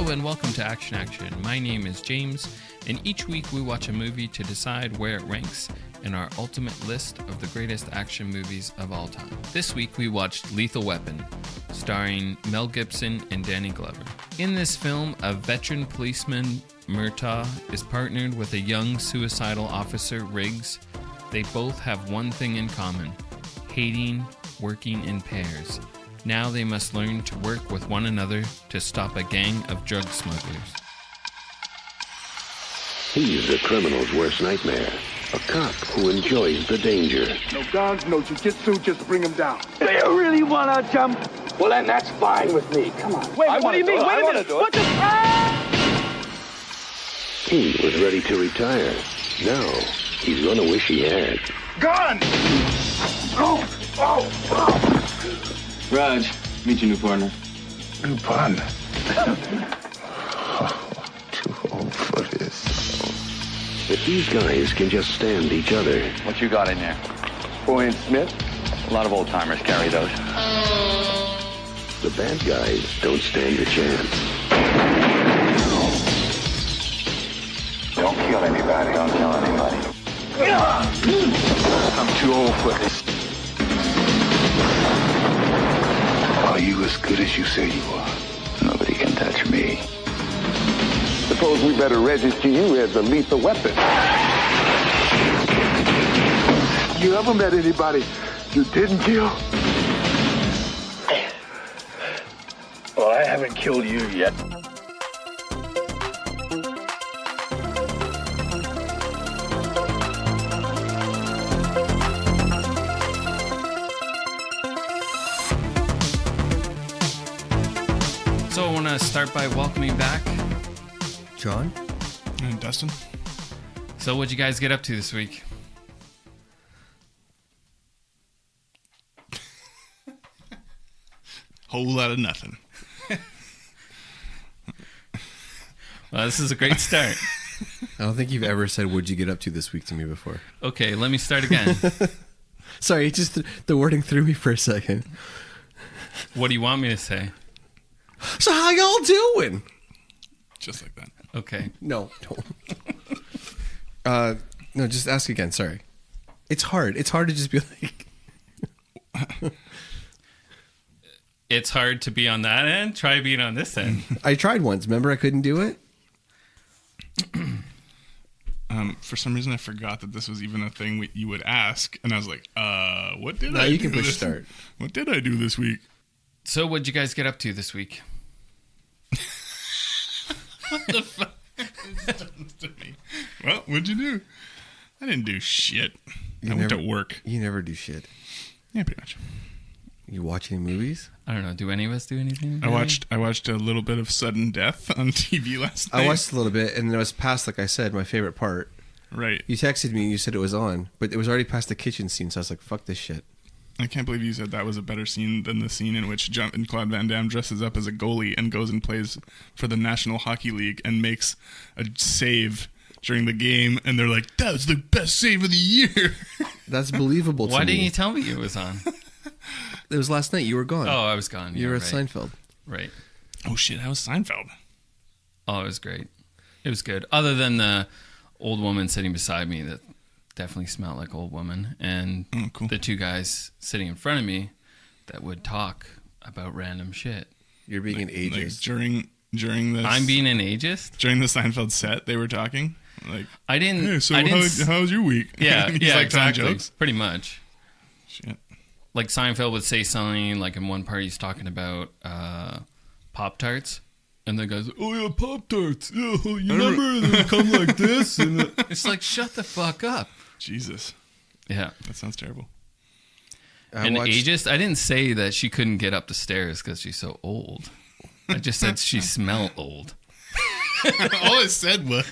and welcome to Action Action. My name is James, and each week we watch a movie to decide where it ranks in our ultimate list of the greatest action movies of all time. This week we watched Lethal Weapon, starring Mel Gibson and Danny Glover. In this film, a veteran policeman, Murtaugh, is partnered with a young suicidal officer, Riggs. They both have one thing in common: hating working in pairs. Now they must learn to work with one another to stop a gang of drug smugglers. He's a criminal's worst nightmare. A cop who enjoys the danger. No guns, no jiu-jitsu, just bring him down. Do you really want to jump? Well, then that's fine with me. Come on. Wait, what do you mean? Wait a minute. What the... He was ready to retire. Now, he's gonna wish he had. Gun! Oh! Oh! Oh! Raj, meet your new partner. New partner? Too old for this. If these guys can just stand each other. What you got in there? 4-inch Smith? A lot of old-timers carry those. The bad guys don't stand a chance. Don't kill anybody. Don't tell anybody. I'm too old for this. Are you as good as you say you are? Nobody can touch me. Suppose we better register you as a lethal weapon. You ever met anybody you didn't kill? Well, I haven't killed you yet. So I want to start by welcoming back John? And Dustin? So what'd you guys get up to this week? Whole lot of nothing. Well, this is a great start. I don't think you've ever said "what'd you get up to this week" to me before. Okay, let me start again. Sorry, just the wording threw me for a second. What do you want me to say? So how y'all doing? Just like that. Okay. No, don't. No, just ask again. Sorry. It's hard. It's hard to just be like... It's hard to be on that end. Try being on this end. I tried once. Remember I couldn't do it? For some reason, I forgot that this was even a thing you would ask, and I was like, what did No, I you do can push this- start. What did I do this week? So what'd you guys get up to this week? What the fuck? Well, what'd you do? I didn't do shit. I went to work. You never do shit. Yeah, pretty much. You watch any movies? I don't know. Do any of us do anything? I watched a little bit of Sudden Death on TV last night. I watched a little bit, and then it was past, like I said, my favorite part. Right. You texted me and you said it was on, but it was already past the kitchen scene, so I was like, fuck this shit. I can't believe you said that was a better scene than the scene in which Jean-Claude Van Damme dresses up as a goalie and goes and plays for the National Hockey League and makes a save during the game, and they're like, that was the best save of the year. That's believable to me. Why didn't you tell me it was on? It was last night. You were gone. Oh, I was gone. You were at right. Seinfeld. Right. Oh, shit, that was Seinfeld. Oh, it was great. It was good. Other than the old woman sitting beside me that definitely smelled like old woman, and cool. the two guys sitting in front of me that would talk about random shit. You're being an ageist. During this, I'm being an ageist? During the Seinfeld set, they were talking. Like, I didn't... hey, so I didn't how was your week? Yeah, He's yeah, like telling exactly. jokes. Pretty much. Shit. Like Seinfeld would say something, like in one part he's talking about Pop-Tarts. And the guy's like, oh yeah, Pop-Tarts. Yeah, you remember they come like this? And it's like, shut the fuck up. Jesus. Yeah. That sounds terrible. Ageist? I didn't say that she couldn't get up the stairs because she's so old. I just said she smelled old. All I said was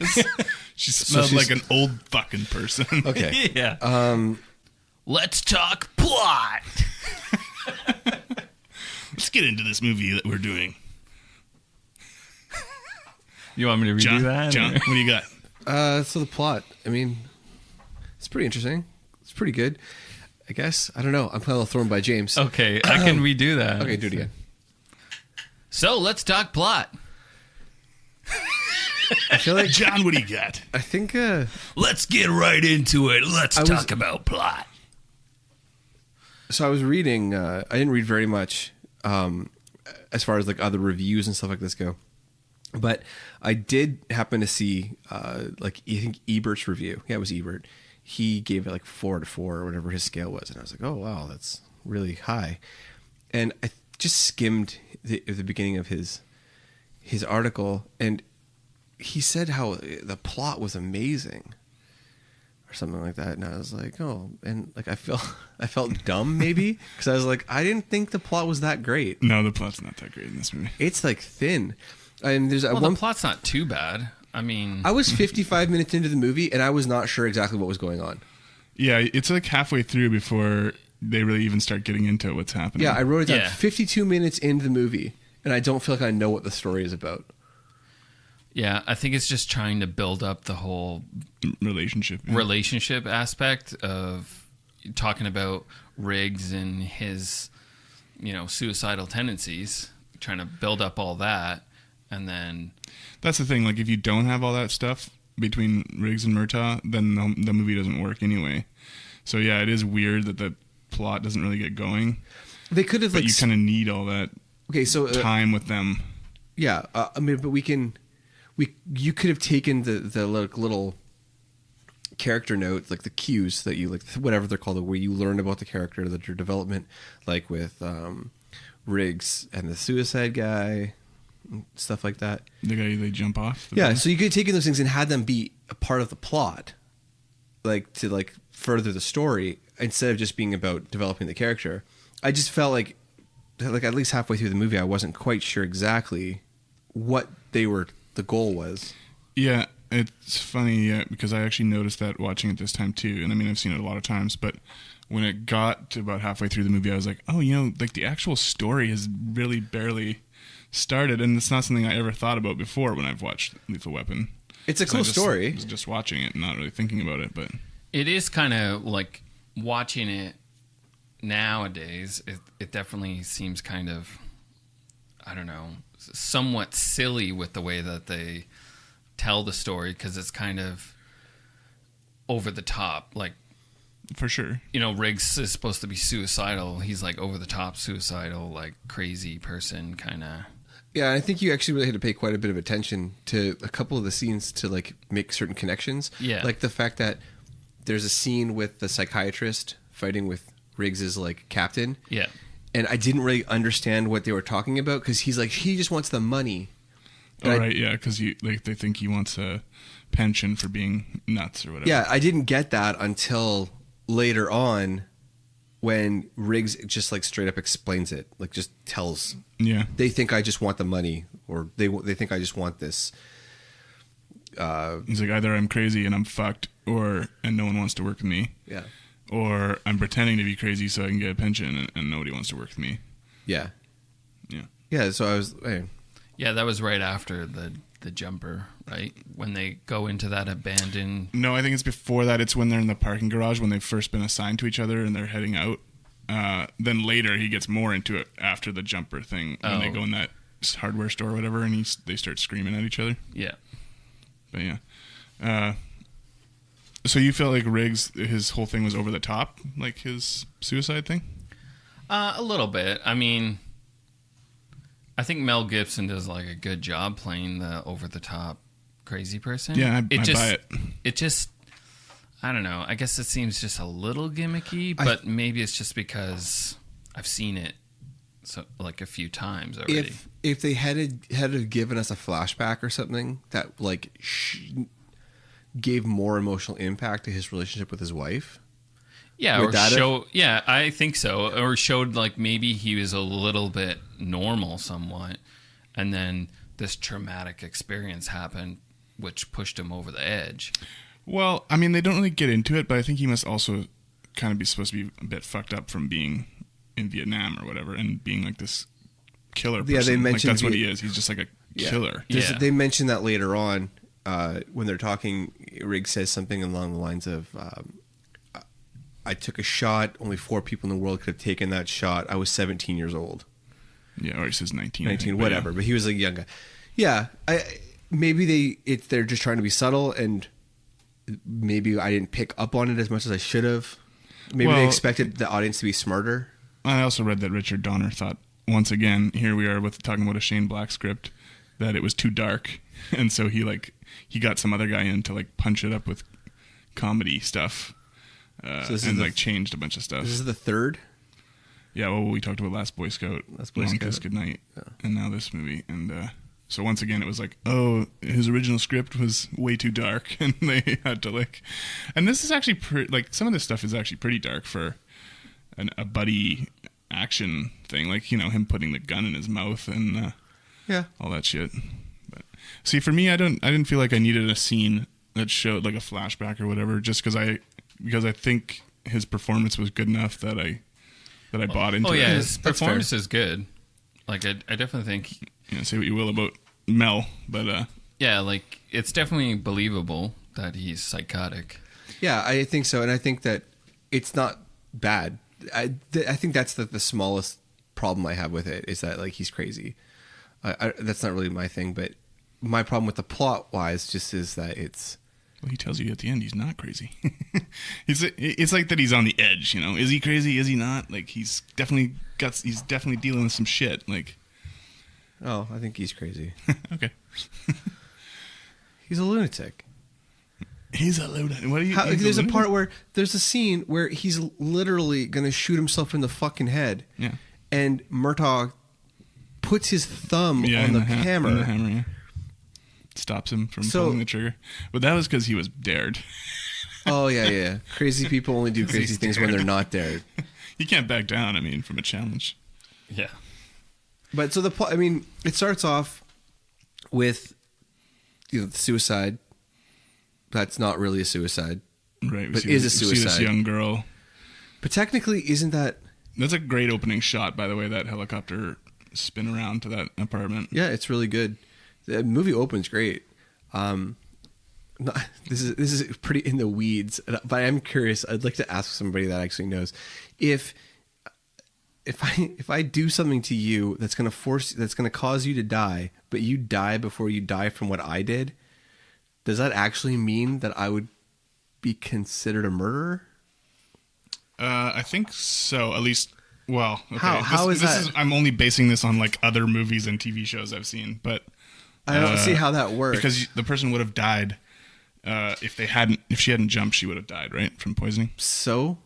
she smelled like an old fucking person. Okay. Yeah. Let's talk plot. Let's get into this movie that we're doing. You want me to redo that? John, what do you got? So the plot, I mean, it's pretty interesting. It's pretty good, I guess. I don't know. I'm playing a little thrown by James. Okay, I can redo that. Okay, do it again. So let's talk plot. I feel like John, what do you got? I think Let's get right into it. Let's talk about plot. so. I was reading. I didn't read very much as far as like other reviews and stuff like this go, but I did happen to see like I think Ebert's review. Yeah, it was Ebert. He gave it like 4 out of 4 or whatever his scale was, and I was like, oh wow, that's really high. And I just skimmed the beginning of his article, and he said how the plot was amazing or something like that. And I was like, oh, and like I felt dumb maybe because I was like, I didn't think the plot was that great. No, the plot's not that great in this movie. It's like thin. And there's the plot's not too bad. I mean, I was 55 minutes into the movie and I was not sure exactly what was going on. Yeah, it's like halfway through before they really even start getting into what's happening. Yeah, I wrote it down. Yeah. 52 minutes into the movie, and I don't feel like I know what the story is about. yeah, I think it's just trying to build up the whole relationship aspect of talking about Riggs and his, suicidal tendencies, trying to build up all that, and then That's the thing. Like, if you don't have all that stuff between Riggs and Murtaugh, then the movie doesn't work anyway. So yeah, it is weird that the plot doesn't really get going. They could have but you kind of need all that time with them. Yeah, I mean, but you could have taken the little character notes, like the cues that you like, whatever they're called, where you learn about the character, their development, like with Riggs and the suicide guy, stuff like that. The guy they jump off. Yeah, so you could have taken those things and had them be a part of the plot, like to like further the story instead of just being about developing the character. I just felt like at least halfway through the movie, I wasn't quite sure exactly what the goal was. Yeah, it's funny because I actually noticed that watching it this time too. And I mean, I've seen it a lot of times, but when it got to about halfway through the movie, I was like, oh, like the actual story has really barely started, and it's not something I ever thought about before when I've watched Lethal Weapon. It's a cool story. I was just watching it and not really thinking about it, but it is kind of like watching it nowadays. It definitely seems kind of, I don't know, somewhat silly with the way that they tell the story, because it's kind of over the top. Like, for sure, Riggs is supposed to be suicidal. He's like over the top suicidal, like crazy person kind of. Yeah, I think you actually really had to pay quite a bit of attention to a couple of the scenes to like make certain connections. Yeah, like the fact that there's a scene with the psychiatrist fighting with Riggs's like captain. Yeah. And I didn't really understand what they were talking about, because he's like, he just wants the money. And right, yeah, because they think he wants a pension for being nuts or whatever. Yeah, I didn't get that until later on, when Riggs just like straight up explains it, like just tells. Yeah. They think I just want the money, or they think I just want this. He's like, either I'm crazy and I'm fucked, and no one wants to work with me. Yeah. Or I'm pretending to be crazy so I can get a pension and nobody wants to work with me. Yeah. Yeah. Yeah, so I was... Yeah, that was right after the jumper, right? When they go into that abandoned... No, I think it's before that. It's when they're in the parking garage, when they've first been assigned to each other and they're heading out. Then later he gets more into it after the jumper thing, when they go in that hardware store or whatever, and they start screaming at each other. Yeah. But yeah. So you felt like Riggs, his whole thing was over the top, like his suicide thing? A little bit. I mean, I think Mel Gibson does like a good job playing the over the top crazy person. Yeah, I buy it. It just, I don't know. I guess it seems just a little gimmicky, but maybe it's just because I've seen it like a few times already. If they had given us a flashback or something that like gave more emotional impact to his relationship with his wife. Yeah, yeah, I think so. Or showed like maybe he was a little bit normal somewhat, and then this traumatic experience happened which pushed him over the edge. Well, I mean, they don't really get into it, but I think he must also kind of be supposed to be a bit fucked up from being in Vietnam or whatever, and being like this killer person. Yeah, they mentioned that's what he is. He's just like a killer. Yeah. They mentioned that later on when they're talking. Riggs says something along the lines of, I took a shot. Only 4 people in the world could have taken that shot. I was 17 years old. Yeah, or he says 19. 19, whatever. But he was a young guy. Yeah, maybe they're just trying to be subtle, and maybe I didn't pick up on it as much as I should have. Maybe they expected the audience to be smarter. I also read that Richard Donner thought, once again, here we are with talking about a Shane Black script, that it was too dark, and so he got some other guy in to like punch it up with comedy stuff, and like changed a bunch of stuff. This is the third. Yeah, well, we talked about Last Boy Scout, Long Kiss Goodnight, and now this movie, and so once again, it was like, oh, his original script was way too dark, and they had to like, and this is actually some of this stuff is actually pretty dark for a buddy action thing, like, you know, him putting the gun in his mouth and all that shit. But see, for me, I didn't feel like I needed a scene that showed like a flashback or whatever, just because I think his performance was good enough that I bought into it. Oh yeah, his performance is good. Like I definitely think. You know, say what you will about Mel, but yeah, like it's definitely believable that he's psychotic. Yeah, I think so, and I think that it's not bad. I think that's the smallest problem I have with it, is that like he's crazy. That's not really my thing, but my problem with the plot wise just is that it's. Well, he tells you at the end he's not crazy. It's like that he's on the edge, you know. Is he crazy? Is he not? Like he's definitely dealing with some shit. Like, oh, I think he's crazy. Okay. He's a lunatic. He's a lunatic. What are you? There's a part where there's a scene where he's literally gonna shoot himself in the fucking head. Yeah. And Murtaugh puts his thumb on the hammer. On the hammer, yeah. Stops him from pulling the trigger. But that was because he was dared. Oh, yeah. Crazy people only do crazy things when they're not dared. You can't back down, I mean, from a challenge. Yeah. But so it starts off with the suicide. That's not really a suicide. Right. But is a suicide. We see this young girl. But technically, isn't that... That's a great opening shot, by the way, that helicopter spin around to that apartment. Yeah, it's really good. The movie opens great. This is pretty in the weeds, but I'm curious. I'd like to ask somebody that actually knows if I do something to you that's going to cause you to die, but you die before you die from what I did. Does that actually mean that I would be considered a murderer? I think so. At least, well, okay. How is that? I'm only basing this on like other movies and TV shows I've seen, but I don't see how that works. Because the person would have died if she hadn't jumped, she would have died, right, from poisoning. So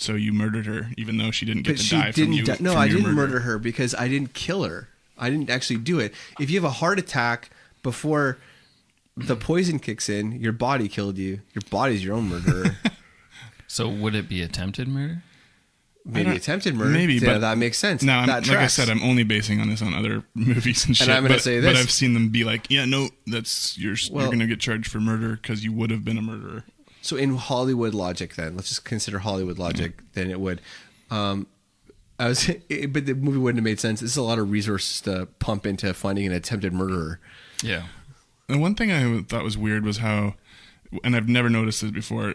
you murdered her, even though she didn't get to die from you. No, I didn't murder her because I didn't kill her. I didn't actually do it. If you have a heart attack before the poison kicks in, your body killed you. Your body's your own murderer. So would it be attempted murder? Maybe attempted murder. Maybe, yeah, but that makes sense. No, like I said, I'm only basing on this on other movies and shit. And I'm going to say this. But I've seen them be like, yeah, no, you're going to get charged for murder because you would have been a murderer. So in Hollywood logic, then let's just consider Hollywood logic. Then it would. But the movie wouldn't have made sense. This is a lot of resources to pump into finding an attempted murderer. Yeah. And one thing I thought was weird was how, and I've never noticed this before,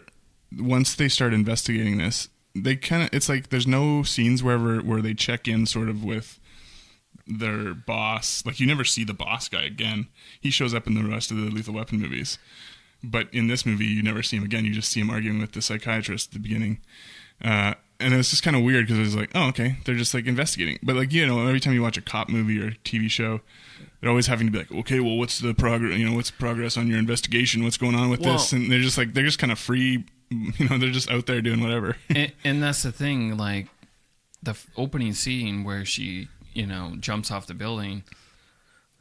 once they start investigating this, they it's like there's no scenes where they check in sort of with their boss. Like you never see the boss guy again. He shows up in the rest of the Lethal Weapon movies. But in this movie, you never see him again. You just see him arguing with the psychiatrist at the beginning. And it was just kind of weird because it was like, oh, okay, they're just like investigating. But like, you know, every time you watch a cop movie or a TV show, they're always having to be like, okay, well, what's the progress? You know, what's the progress on your investigation? What's going on with this? And they're just kind of free. You know, they're just out there doing whatever. And that's the thing, like the opening scene where she, you know, jumps off the building.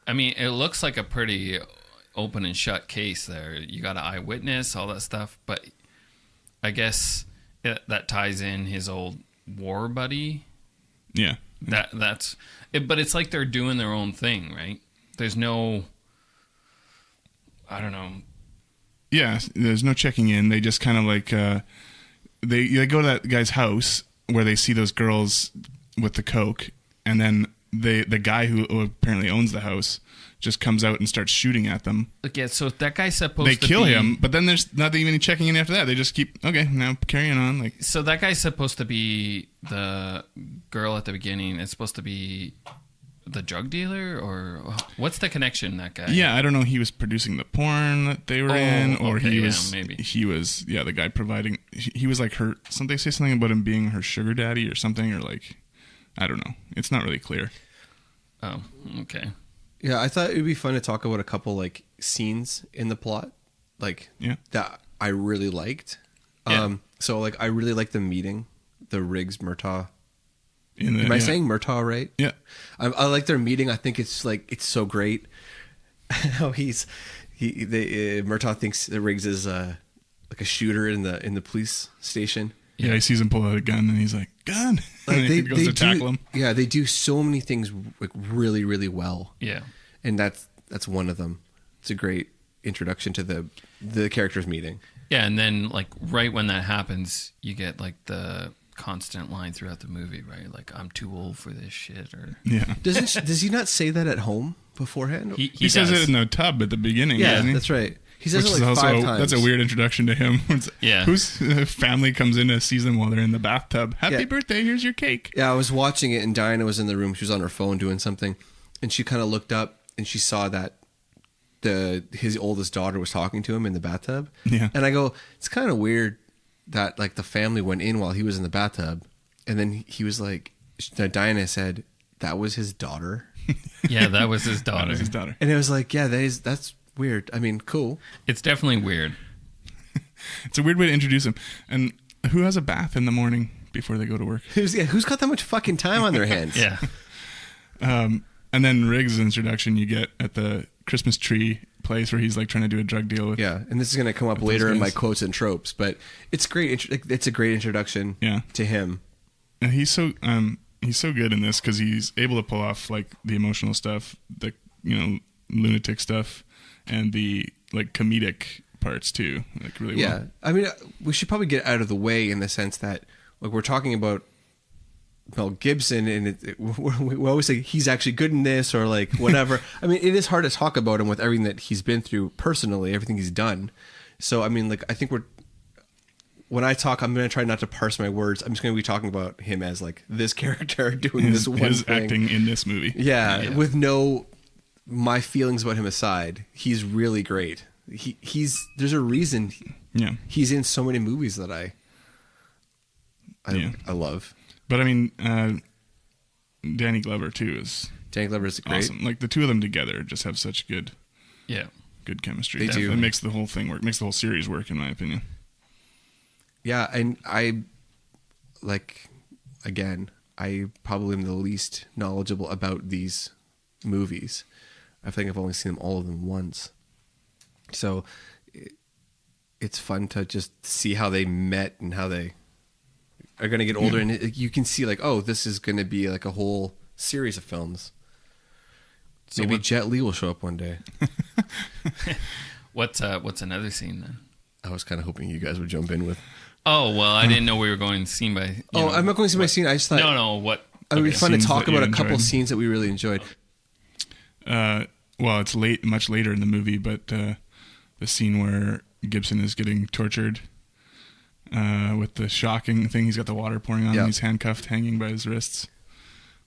I mean, it looks like a pretty open and shut case there. You got an eyewitness, all that stuff. But I guess that ties in his old war buddy. Yeah. That's it. But it's like they're doing their own thing, right? There's no, I don't know. Yeah, there's no checking in. They just kind of like they go to that guy's house where they see those girls with the coke, and then the guy who apparently owns the house just comes out and starts shooting at them. Okay, so that guy's supposed to They kill him, but then there's not even any checking in after that. They just keep now carrying on. Like so, that guy's supposed to be the girl at the beginning. It's supposed to be the drug dealer, or what's the connection? That guy? Yeah, I don't know. He was producing the porn that they were in, or okay, he was maybe he was the guy providing. He was like her. They say something about him being her sugar daddy or something, or like I don't know. It's not really clear. Oh, okay. Yeah, I thought it would be fun to talk about a couple like scenes in the plot, like that I really liked. Yeah. So like I really liked the meeting, the Riggs Murtaugh. Am I saying Murtaugh right? Yeah. I like their meeting. I think it's so great. How Murtaugh thinks that Riggs is like a shooter in the police station. Yeah, he sees him pull out a gun and he's like, gun. Like and he goes to tackle him. Yeah, they do so many things like really, really well. Yeah. And that's one of them. It's a great introduction to the characters meeting. Yeah, and then like right when that happens, you get like the constant line throughout the movie, right? Like, I'm too old for this shit, or Yeah. Does he not say that at home beforehand? he says does. it in the tub at the beginning. Yeah, doesn't he? that's right. He says Which it like is 5 times. That's a weird introduction to him. Yeah. Whose family comes in to see them while they're in the bathtub? Happy birthday, here's your cake. Yeah, I was watching it and Diana was in the room. She was on her phone doing something, and she kind of looked up and she saw that his oldest daughter was talking to him in the bathtub. Yeah. And I go, it's kind of weird that like the family went in while he was in the bathtub, and then he was like, Diana said that was his daughter. Yeah, that was his daughter. That was his daughter. And it was like, yeah, that's weird. I mean, cool. It's definitely weird. It's a weird way to introduce him. And who has a bath in the morning before they go to work? Who's got that much fucking time on their hands? Yeah. And then Riggs' introduction you get at the Christmas tree place where he's like trying to do a drug deal with. Yeah, and this is going to come up With later those in my guys. quotes and tropes, but it's great. It's a great introduction to him. And he's so good in this because he's able to pull off like the emotional stuff, the lunatic stuff, and the like comedic parts too, like really well. Yeah, I mean, we should probably get out of the way in the sense that like we're talking about Mel Gibson, and we always say he's actually good in this or like whatever. I mean, it is hard to talk about him with everything that he's been through personally, everything he's done. So I mean, like I think when I talk, I'm going to try not to parse my words. I'm just going to be talking about him as like this character doing this one his thing. acting in this movie. Yeah, with my feelings about him aside, he's really great. There's a reason he's in so many movies that I love. But I mean, Danny Glover too is Danny Glover is great. awesome. Like the two of them together just have such good chemistry. They do. It makes the whole thing work. Makes the whole series work, in my opinion. Yeah, and I probably am the least knowledgeable about these movies. I think I've only seen all of them once. So it's fun to just see how they met and how they are going to get older. And you can see like, oh, this is going to be like a whole series of films. So maybe Jet Li will show up one day. What's another scene then? I was kind of hoping you guys would jump in with. Oh, well, I didn't know we were going scene by. I'm not going scene by scene. I just thought. No. What? It would be fun to Scenes talk that you about a couple enjoyed. scenes that we really enjoyed. Well, it's much later in the movie, but the scene where Gibson is getting tortured with the shocking thing, he's got the water pouring on him, he's handcuffed, hanging by his wrists.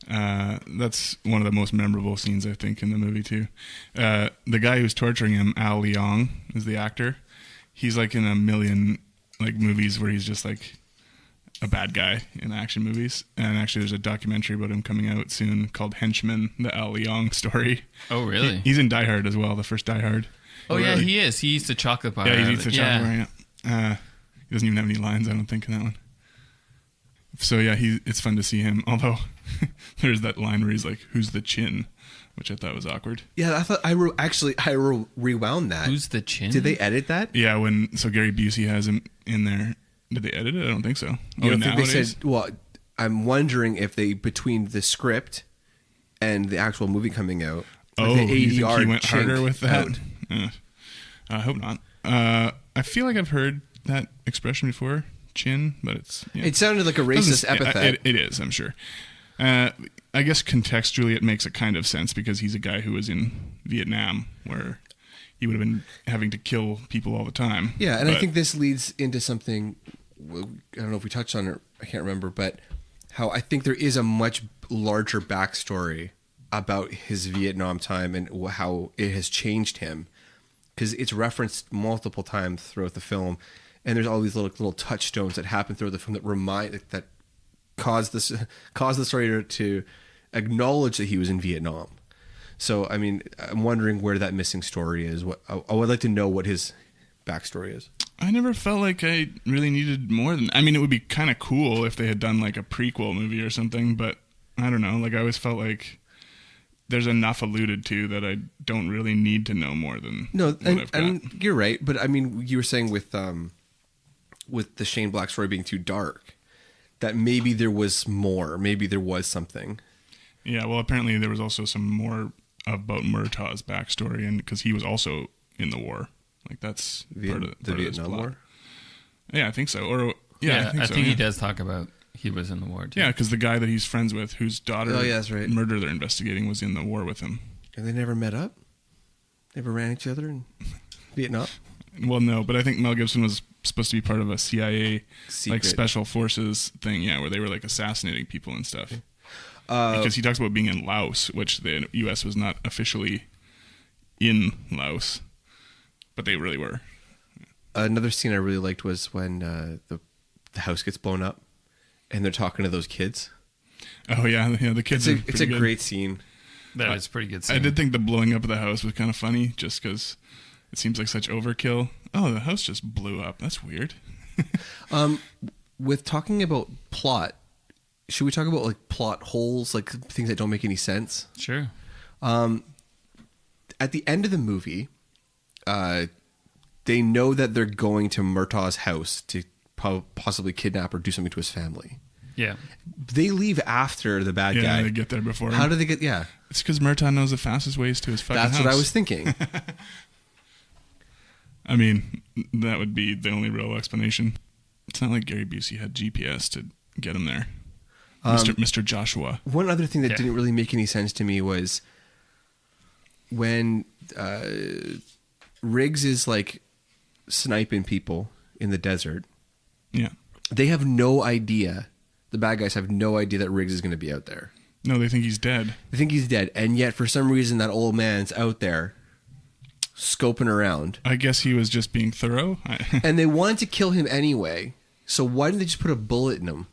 That's one of the most memorable scenes, I think, in the movie too. The guy who's torturing him, Al Leong, is the actor. He's like in a million like movies where he's just like a bad guy in action movies. And actually there's a documentary about him coming out soon called Henchman, the Al Leong story. Oh, really? He's in Die Hard as well, the first Die Hard. Oh, yeah, he is. He eats the chocolate bar. Yeah, he eats the chocolate bar, yeah. He doesn't even have any lines, I don't think, in that one. So yeah, it's fun to see him. Although there's that line where he's like, "Who's the chin?" which I thought was awkward. Yeah, I thought I rewound that. Who's the chin? Did they edit that? Yeah, so Gary Busey has him in there. Did they edit it? I don't think so. You don't think they said? Well, I'm wondering if they between the script and the actual movie coming out. Oh, like the you think ADR he went harder with that? out. I hope not. I feel like I've heard that expression before, chin, but it's... Yeah. It sounded like a racist epithet. It is, I'm sure. I guess contextually it makes a kind of sense because he's a guy who was in Vietnam where he would have been having to kill people all the time. Yeah, and I think this leads into something, I don't know if we touched on it, I can't remember, but how I think there is a much larger backstory about his Vietnam time and how it has changed him, because it's referenced multiple times throughout the film, and there's all these little touchstones that happen throughout the film that cause the story to acknowledge that he was in Vietnam. So I mean, I'm wondering where that missing story is. I would like to know what his backstory is. I never felt like I really needed more than. I mean, it would be kind of cool if they had done like a prequel movie or something, but I don't know. Like I always felt like there's enough alluded to that I don't really need to know more than. No, and you're right, but I mean, you were saying with the Shane Black story being too dark, that maybe there was more, maybe there was something. Yeah, well, apparently there was also some more about Murtaugh's backstory, and because he was also in the war. Like that's part of the Vietnam War. Yeah, I think so. Or I think he does talk about he was in the war too. Yeah, because the guy that he's friends with, whose daughter that's right. murder they're investigating, was in the war with him. And they never met up. Never ran each other in Vietnam. Well, no, but I think Mel Gibson was supposed to be part of a CIA Secret. like special forces thing. Yeah, where they were like assassinating people and stuff. Because he talks about being in Laos, which the U.S. was not officially in Laos. But they really were. Another scene I really liked was when the house gets blown up, and they're talking to those kids. Oh yeah, the kids. It's a great scene. That was a pretty good scene. I did think the blowing up of the house was kind of funny, just because it seems like such overkill. Oh, the house just blew up. That's weird. With talking about plot, should we talk about like plot holes, like things that don't make any sense? Sure. At the end of the movie, they know that they're going to Murtaugh's house to possibly kidnap or do something to his family. Yeah. They leave after the bad guy. Yeah, they get there before him. How do they get? Yeah, It's because Murtaugh knows the fastest ways to his fucking house. that's what I was thinking. I mean, that would be the only real explanation. It's not like Gary Busey had GPS to get him there. Mr. Joshua. One other thing that didn't really make any sense to me was when Riggs is like sniping people in the desert. Yeah. They have no idea. The bad guys have no idea that Riggs is going to be out there. No, they think he's dead. They think he's dead, and yet for some reason that old man's out there scoping around. I guess he was just being thorough. And they wanted to kill him anyway. So why didn't they just put a bullet in him?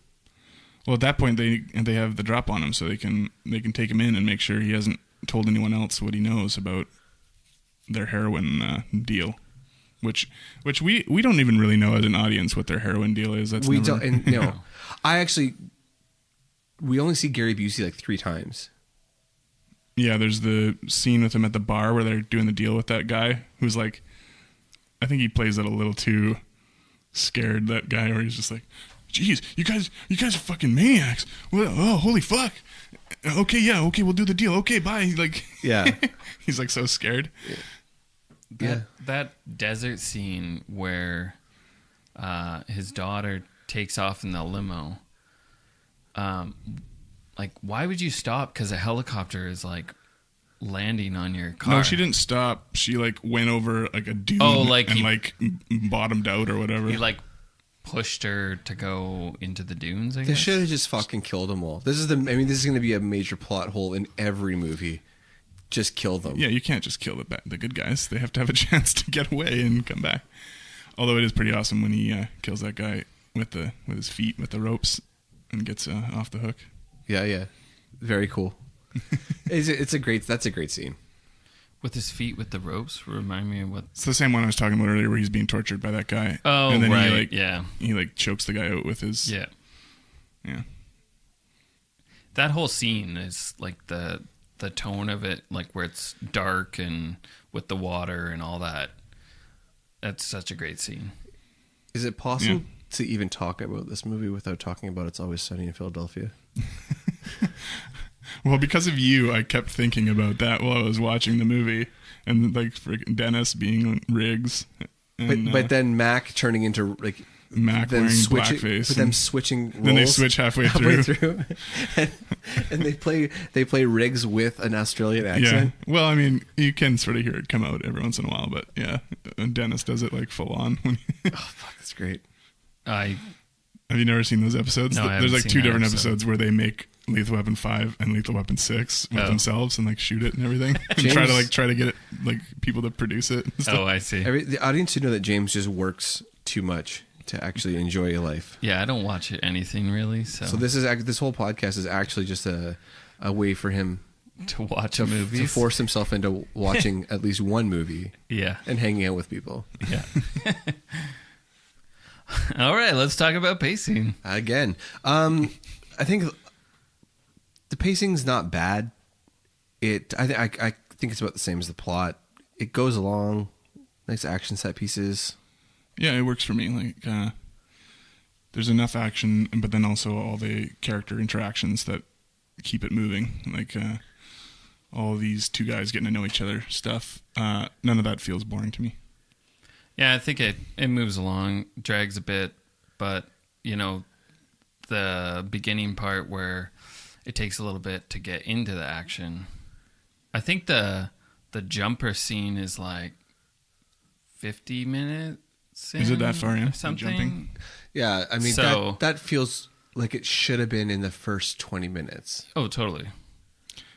Well, at that point, they have the drop on him, so they can take him in and make sure he hasn't told anyone else what he knows about their heroin deal. Which we don't even really know as an audience what their heroin deal is. We don't. And, no, we only see Gary Busey like 3 times. Yeah, there's the scene with him at the bar where they're doing the deal with that guy who's like, I think he plays it a little too scared, that guy, where he's just like, "Jeez, you guys are fucking maniacs. Well, oh, holy fuck. Okay, yeah, okay, we'll do the deal. Okay, bye." Like, Yeah. he's like so scared. That desert scene where his daughter takes off in the limo. Like, why would you stop? Because a helicopter is like landing on your car. No, she didn't stop. She like went over like a dune and bottomed out or whatever. He like pushed her to go into the dunes. I They guess. should have just fucking killed them all. This is going to be a major plot hole in every movie. Just kill them. Yeah, you can't just kill the good guys. They have to have a chance to get away and come back. Although it is pretty awesome when he kills that guy with his feet with the ropes and gets off the hook. Yeah. Very cool. That's a great scene. With his feet with the ropes. Remind me of what. It's the same one I was talking about earlier, where he's being tortured by that guy. Oh, and then right. He like chokes the guy out with his. Yeah. Yeah. That whole scene is like the tone of it, like where it's dark and with the water and all that. That's such a great scene. Is it possible to even talk about this movie without talking about It's Always Sunny in Philadelphia? Well, because of you, I kept thinking about that while I was watching the movie, and like freaking Dennis being Riggs, and, but then Mac turning into like Mac wearing blackface, but them switching roles then they switch halfway through. and they play Riggs with an Australian accent. Yeah, well, I mean, you can sort of hear it come out every once in a while, but yeah, and Dennis does it like full on. Oh fuck, that's great. Have you never seen those episodes? No, I There's haven't like seen two that different episode. episodes where they make Lethal Weapon 5 and Lethal Weapon 6 with Oh. themselves and like shoot it and everything. And James- try to get it like people to produce it. And stuff. Oh, I see. The audience should know that James just works too much to actually enjoy your life. Yeah, I don't watch anything really, so, So this whole podcast is actually just a way for him to watch to movies. force himself into watching at least one movie Yeah. and hanging out with people. Yeah. All right, let's talk about pacing. Again, I think the pacing's not bad. I think it's about the same as the plot. It goes along, nice action set pieces. Yeah, it works for me. Like, there's enough action, but then also all the character interactions that keep it moving. Like, all these two guys getting to know each other stuff. None of that feels boring to me. Yeah, I think it moves along, drags a bit, but, you know, the beginning part where it takes a little bit to get into the action. I think the jumper scene is like 50 minutes in. Is it that far in, or the something? jumping? Yeah, I mean, So- that feels like it should have been in the first 20 minutes. Oh, totally.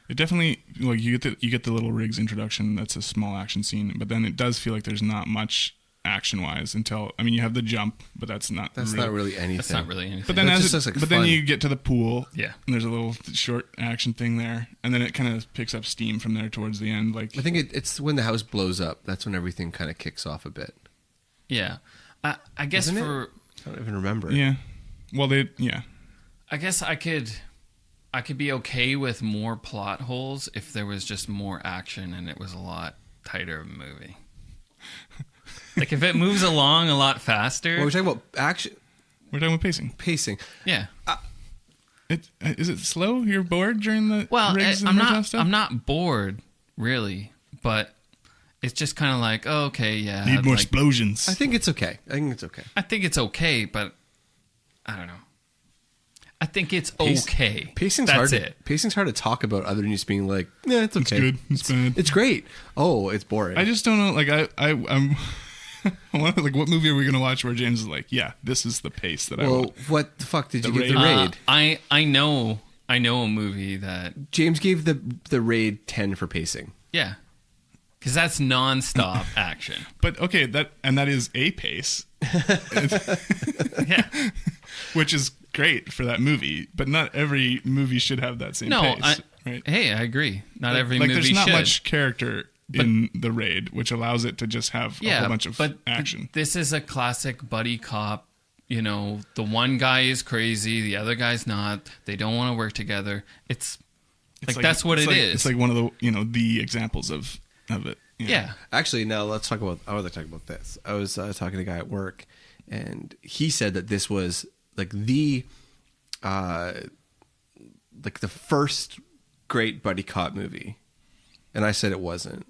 It definitely, like, you get the little Riggs introduction. That's a small action scene, but then it does feel like there's not much action wise until, I mean, you have the jump, but that's not Really anything. That's not really anything. But then That as just looks like but then fun. you get to the pool, Yeah. and there's a little short action thing there, and then it kind of picks up steam from there towards the end. Like, I think it's when the house blows up. That's when everything kind of kicks off a bit. Yeah. I guess Isn't it? for... I don't even remember. yeah, well, yeah. I guess I could be okay with more plot holes if there was just more action and it was a lot tighter of a movie. Like if it moves along a lot faster. Well, we're talking about action We're talking about pacing. Yeah. Is it slow? You're bored during the Well, Riggs and I'm Murtaugh not stuff? I'm not bored really, but it's just kind of like, oh, okay, yeah. Need more like, explosions. I think it's okay. I think it's okay, but I don't know. I think it's okay. Pacing's That's hard. it. Pacing's hard to talk about other than just being like, yeah, it's okay. good. It's bad. It's great. Oh, it's boring. I just don't know. Like, I'm. I wonder, like, what movie are we gonna watch where James is like, yeah, this is the pace that I well, want. what the fuck did you The give the Raid. Raid? I know a movie that James gave the Raid 10 for pacing. yeah, because that's nonstop action. But okay, that is a pace, Yeah. which is great for that movie. But not every movie should have that same No, pace, right? Hey, I agree. Not every like, movie there's not should. much character in the Raid, which allows it to just have a whole bunch of action. This is a classic buddy cop. You know, the one guy is crazy, the other guy's not. They don't want to work together. It's like that's what it is. It's like one of the the examples of it. yeah. Actually, no, let's talk about. I would like to talk about this. I was talking to a guy at work, and he said that this was like the first great buddy cop movie, and I said it wasn't.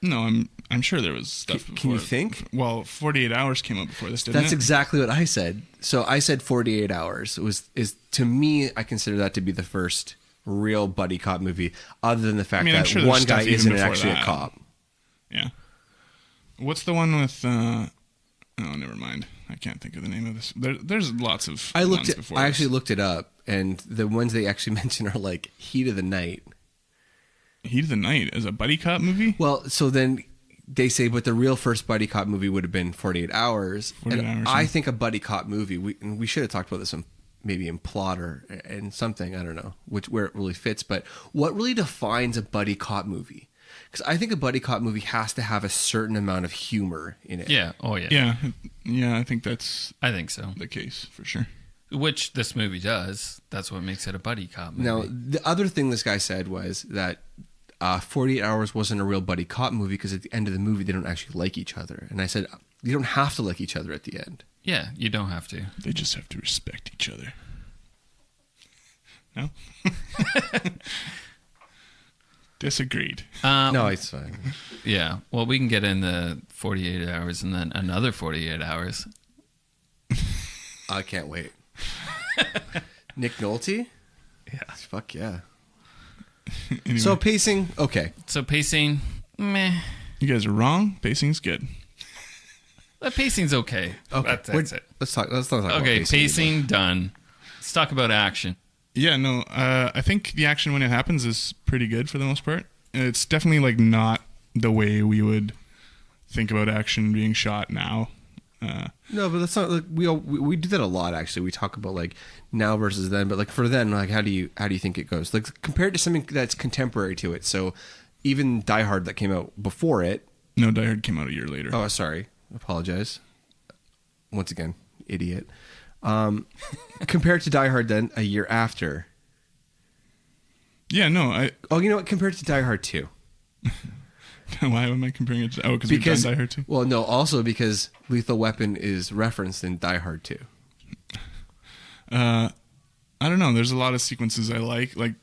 No, I'm sure there was stuff before. Can you think? Well, 48 Hours came out before this, didn't That's it? exactly what I said. So I said 48 Hours is to me. I consider that to be the first real buddy cop movie, other than the fact I'm that sure there's one stuff guy even isn't before actually that. a cop. Yeah. What's the one with? Oh, never mind. I can't think of the name of this. There's lots of. I ones before actually this. looked it up, and the ones they actually mention are like Heat of the Night. Heat of the Night as a buddy cop movie. Well, so then they say, but the real first buddy cop movie would have been 48 Hours. 48 and Hours, I yeah. think a buddy cop movie, we should have talked about this maybe in plot or in something, I don't know, where it really fits, but what really defines a buddy cop movie? Because I think a buddy cop movie has to have a certain amount of humor in it. Yeah. Oh, yeah. Yeah. I think that's I think so. the case for sure. Which this movie does. That's what makes it a buddy cop movie. Now, the other thing this guy said was that 48 Hours wasn't a real buddy cop movie because at the end of the movie, they don't actually like each other. And I said, you don't have to like each other at the end. Yeah, you don't have to. They just have to respect each other. No. Disagreed. No, it's fine. Yeah. Well, we can get in the 48 hours and then another 48 hours. I can't wait. Nick Nolte? Yeah. Fuck yeah. Anyway, So pacing, okay. So pacing, meh. you guys are wrong. Pacing's good. The pacing's okay. Okay, That's it. Let's not talk about Okay, pacing. pacing done. Let's talk about action. Yeah, no, I think the action when it happens is pretty good for the most part. It's definitely like not the way we would think about action being shot now. No, but that's not like we do that a lot actually. We talk about like now versus then, but like for then, like how do you think it goes? Like compared to something that's contemporary to it. So even Die Hard that came out before it. No, Die Hard came out a year later. Oh, sorry. Apologize. Once again, idiot. Compared to Die Hard then a year after. Yeah, no, You know what? Compared to Die Hard 2. why am I comparing it to... Oh, because we've done Die Hard 2? Well, no, also because Lethal Weapon is referenced in Die Hard 2. I don't know. There's a lot of sequences I like. Like,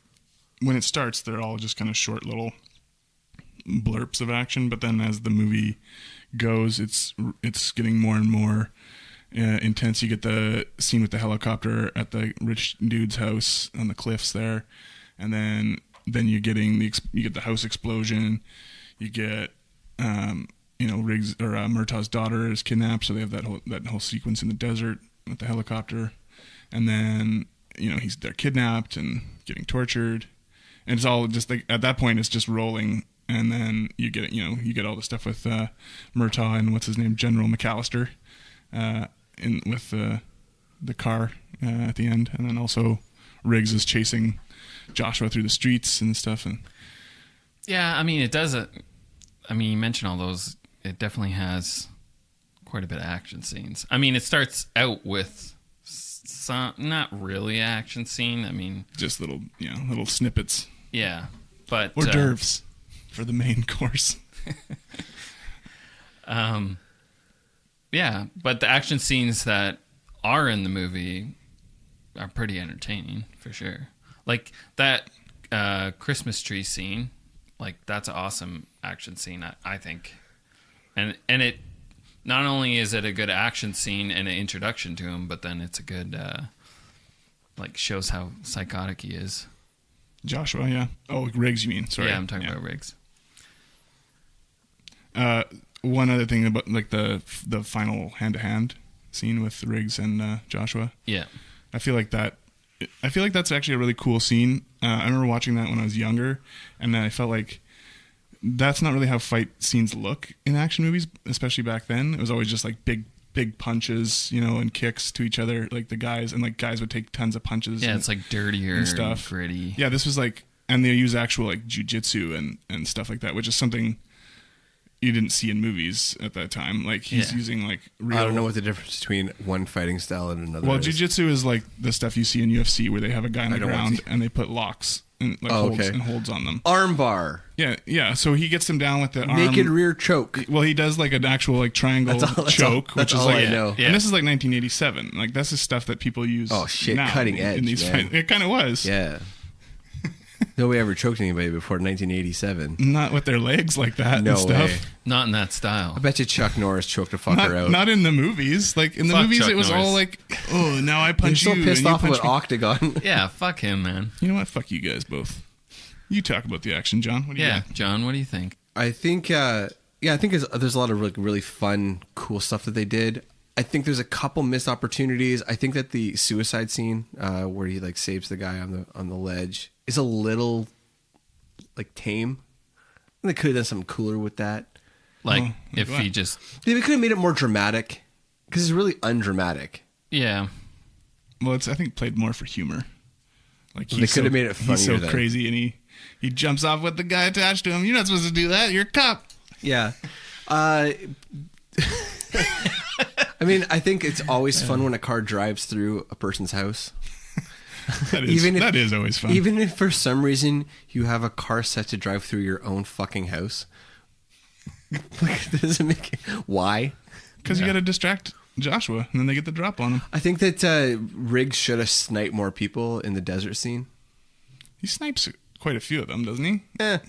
when it starts, they're all just kind of short little blurps of action, but then as the movie goes, it's getting more and more intense. You get the scene with the helicopter at the rich dude's house on the cliffs there, and then you're getting you get the house explosion. You get Riggs or Murtaugh's daughter is kidnapped, so they have that whole sequence in the desert with the helicopter, and then they're kidnapped and getting tortured, and it's all just like at that point it's just rolling. And then you get all the stuff with Murtaugh and what's his name, General McAllister, with the car at the end, and then also Riggs is chasing Joshua through the streets and stuff. And Yeah, I mean, it does. You mentioned all those. It definitely has quite a bit of action scenes. I mean, it starts out with some, not really action scene. I mean, just little snippets. Yeah, but hors d'oeuvres for the main course. Yeah, but the action scenes that are in the movie are pretty entertaining for sure. Like that Christmas tree scene, like that's an awesome action scene, I think. And it not only is it a good action scene and an introduction to him, but then it's a good shows how psychotic he is. Joshua, yeah. Oh, Riggs, you mean? Sorry. Yeah, I'm talking about Riggs. One other thing about like the final hand-to-hand scene with Riggs and Joshua. Yeah, I feel like that's actually a really cool scene. I remember watching that when I was younger, and I felt like that's not really how fight scenes look in action movies, especially back then. It was always just like big punches, and kicks to each other, like the guys, and like guys would take tons of punches. Yeah, it's like dirtier and stuff, gritty. Yeah, this was like, and they use actual like jujitsu and stuff like that, which is something you didn't see in movies at that time. Like he's using like real... I don't know what the difference between one fighting style and another is. Jiu-jitsu is like the stuff you see in UFC where they have a guy on the ground and they put locks and holds on them. Armbar. Yeah. So he gets them down with the naked rear choke. Well, he does like an actual like triangle choke, which is like, I know. And this is like 1987. Like that's the stuff that people use. Oh shit, now cutting edge. In these fights. It kind of was. Yeah. Nobody ever choked anybody before 1987. Not with their legs like that. No and stuff. way. Not in that style. I bet you Chuck Norris choked a fucker out. Not in the movies. Like in the Fuck movies, Chuck it was Norris. all like, oh, now I punch You're you. so pissed and you off punch about me. Octagon. Yeah, fuck him, man. You know what? Fuck you guys both. You talk about the action, John. What do you got? John, what do you think? I think, there's a lot of really fun, cool stuff that they did. I think there's a couple missed opportunities. I think that the suicide scene where he like saves the guy on the ledge is a little like tame. They could have done something cooler with that. Like if he just They could have made it more dramatic because it's really undramatic. yeah. Well, it's I think played more for humor. Like They could have made it funnier. He's so then. crazy, and he jumps off with the guy attached to him. You're not supposed to do that. You're a cop. Yeah. I mean, I think it's always fun when a car drives through a person's house. That is always fun. Even if for some reason you have a car set to drive through your own fucking house. Like, doesn't make it, why? Because you got to distract Joshua, and then they get the drop on him. I think that Riggs should have sniped more people in the desert scene. He snipes quite a few of them, doesn't he?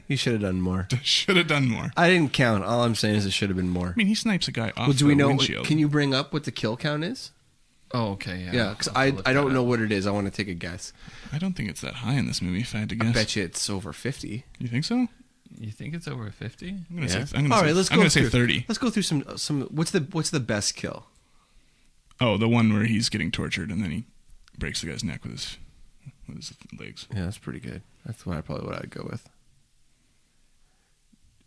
He should have done more. Should have done more. I didn't count. All I'm saying is it should have been more. I mean, he snipes a guy off Well, do we the know? windshield. Can you bring up what the kill count is? Oh, okay, yeah. Yeah, because I'll have to I look don't that know up. what it is. I want to take a guess. I don't think it's that high in this movie, if I had to guess. I bet you it's over 50. You think so? You think it's over 50? I'm gonna Yeah. say. I'm All gonna right, say, let's I'm go gonna say through 30. Let's go through some. What's the best kill? Oh, the one where he's getting tortured and then he breaks the guy's neck with his legs. Yeah, that's pretty good. That's what I'd go with.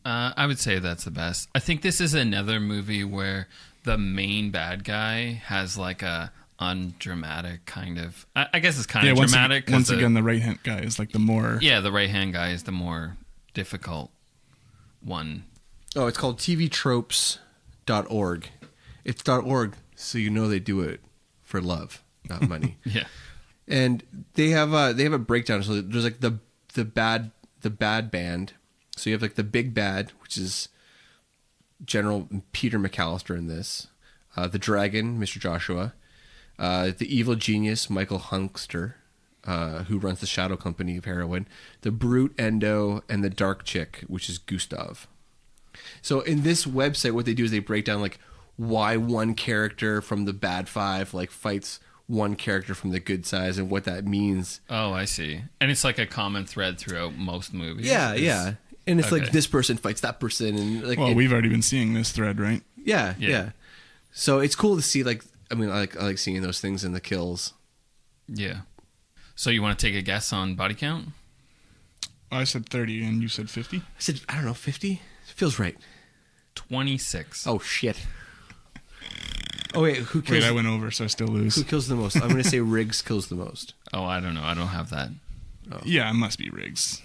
I would say that's the best. I think this is another movie where the main bad guy has like a undramatic kind of. I guess it's kind of dramatic. Once again, the right hand guy is like the more. Yeah, the right hand guy is the more difficult one. Oh, it's called tvtropes.org. It's .org, so you know they do it for love, not money. Yeah. And they have a breakdown. So there's like the bad band. So you have like the big bad, which is General Peter McAllister in this. The dragon, Mr. Joshua. The evil genius, Michael Hunkster, who runs the Shadow Company of heroin. The brute Endo, and the dark chick, which is Gustav. So in this website, what they do is they break down like why one character from the bad five like fights one character from the good side and what that means. Oh, I see. And it's like a common thread throughout most movies. Yeah, yeah. And it's Okay. like this person fights that person, and like Well, we've already been seeing this thread, right? yeah. Yeah. So it's cool to see. Like, I mean, I like seeing those things in the kills. Yeah. So you want to take a guess on body count? I said 30 and you said 50. I said, I don't know, 50 feels right. 26. Oh shit. Oh wait, who kills? Wait, I went over, so I still lose. Who kills the most? I'm gonna say Riggs kills the most. Oh, I don't know. I don't have that. Yeah, it must be Riggs.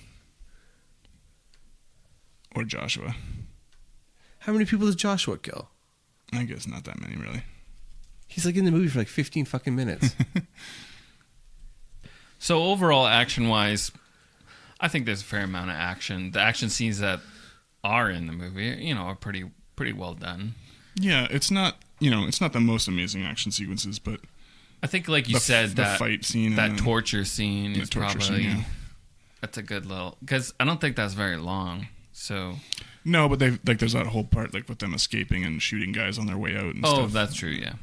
Or Joshua. How many people does Joshua kill? I guess not that many, really. He's like in the movie for like 15 fucking minutes. So overall, action-wise, I think there's a fair amount of action. The action scenes that are in the movie, are pretty well done. Yeah, it's not the most amazing action sequences, but I think, like you said, the that fight scene, that and then torture scene the is torture probably scene, yeah. That's a good little, because I don't think that's very long. So No, but there's that whole part like with them escaping and shooting guys on their way out and oh, stuff. that's true. Yeah.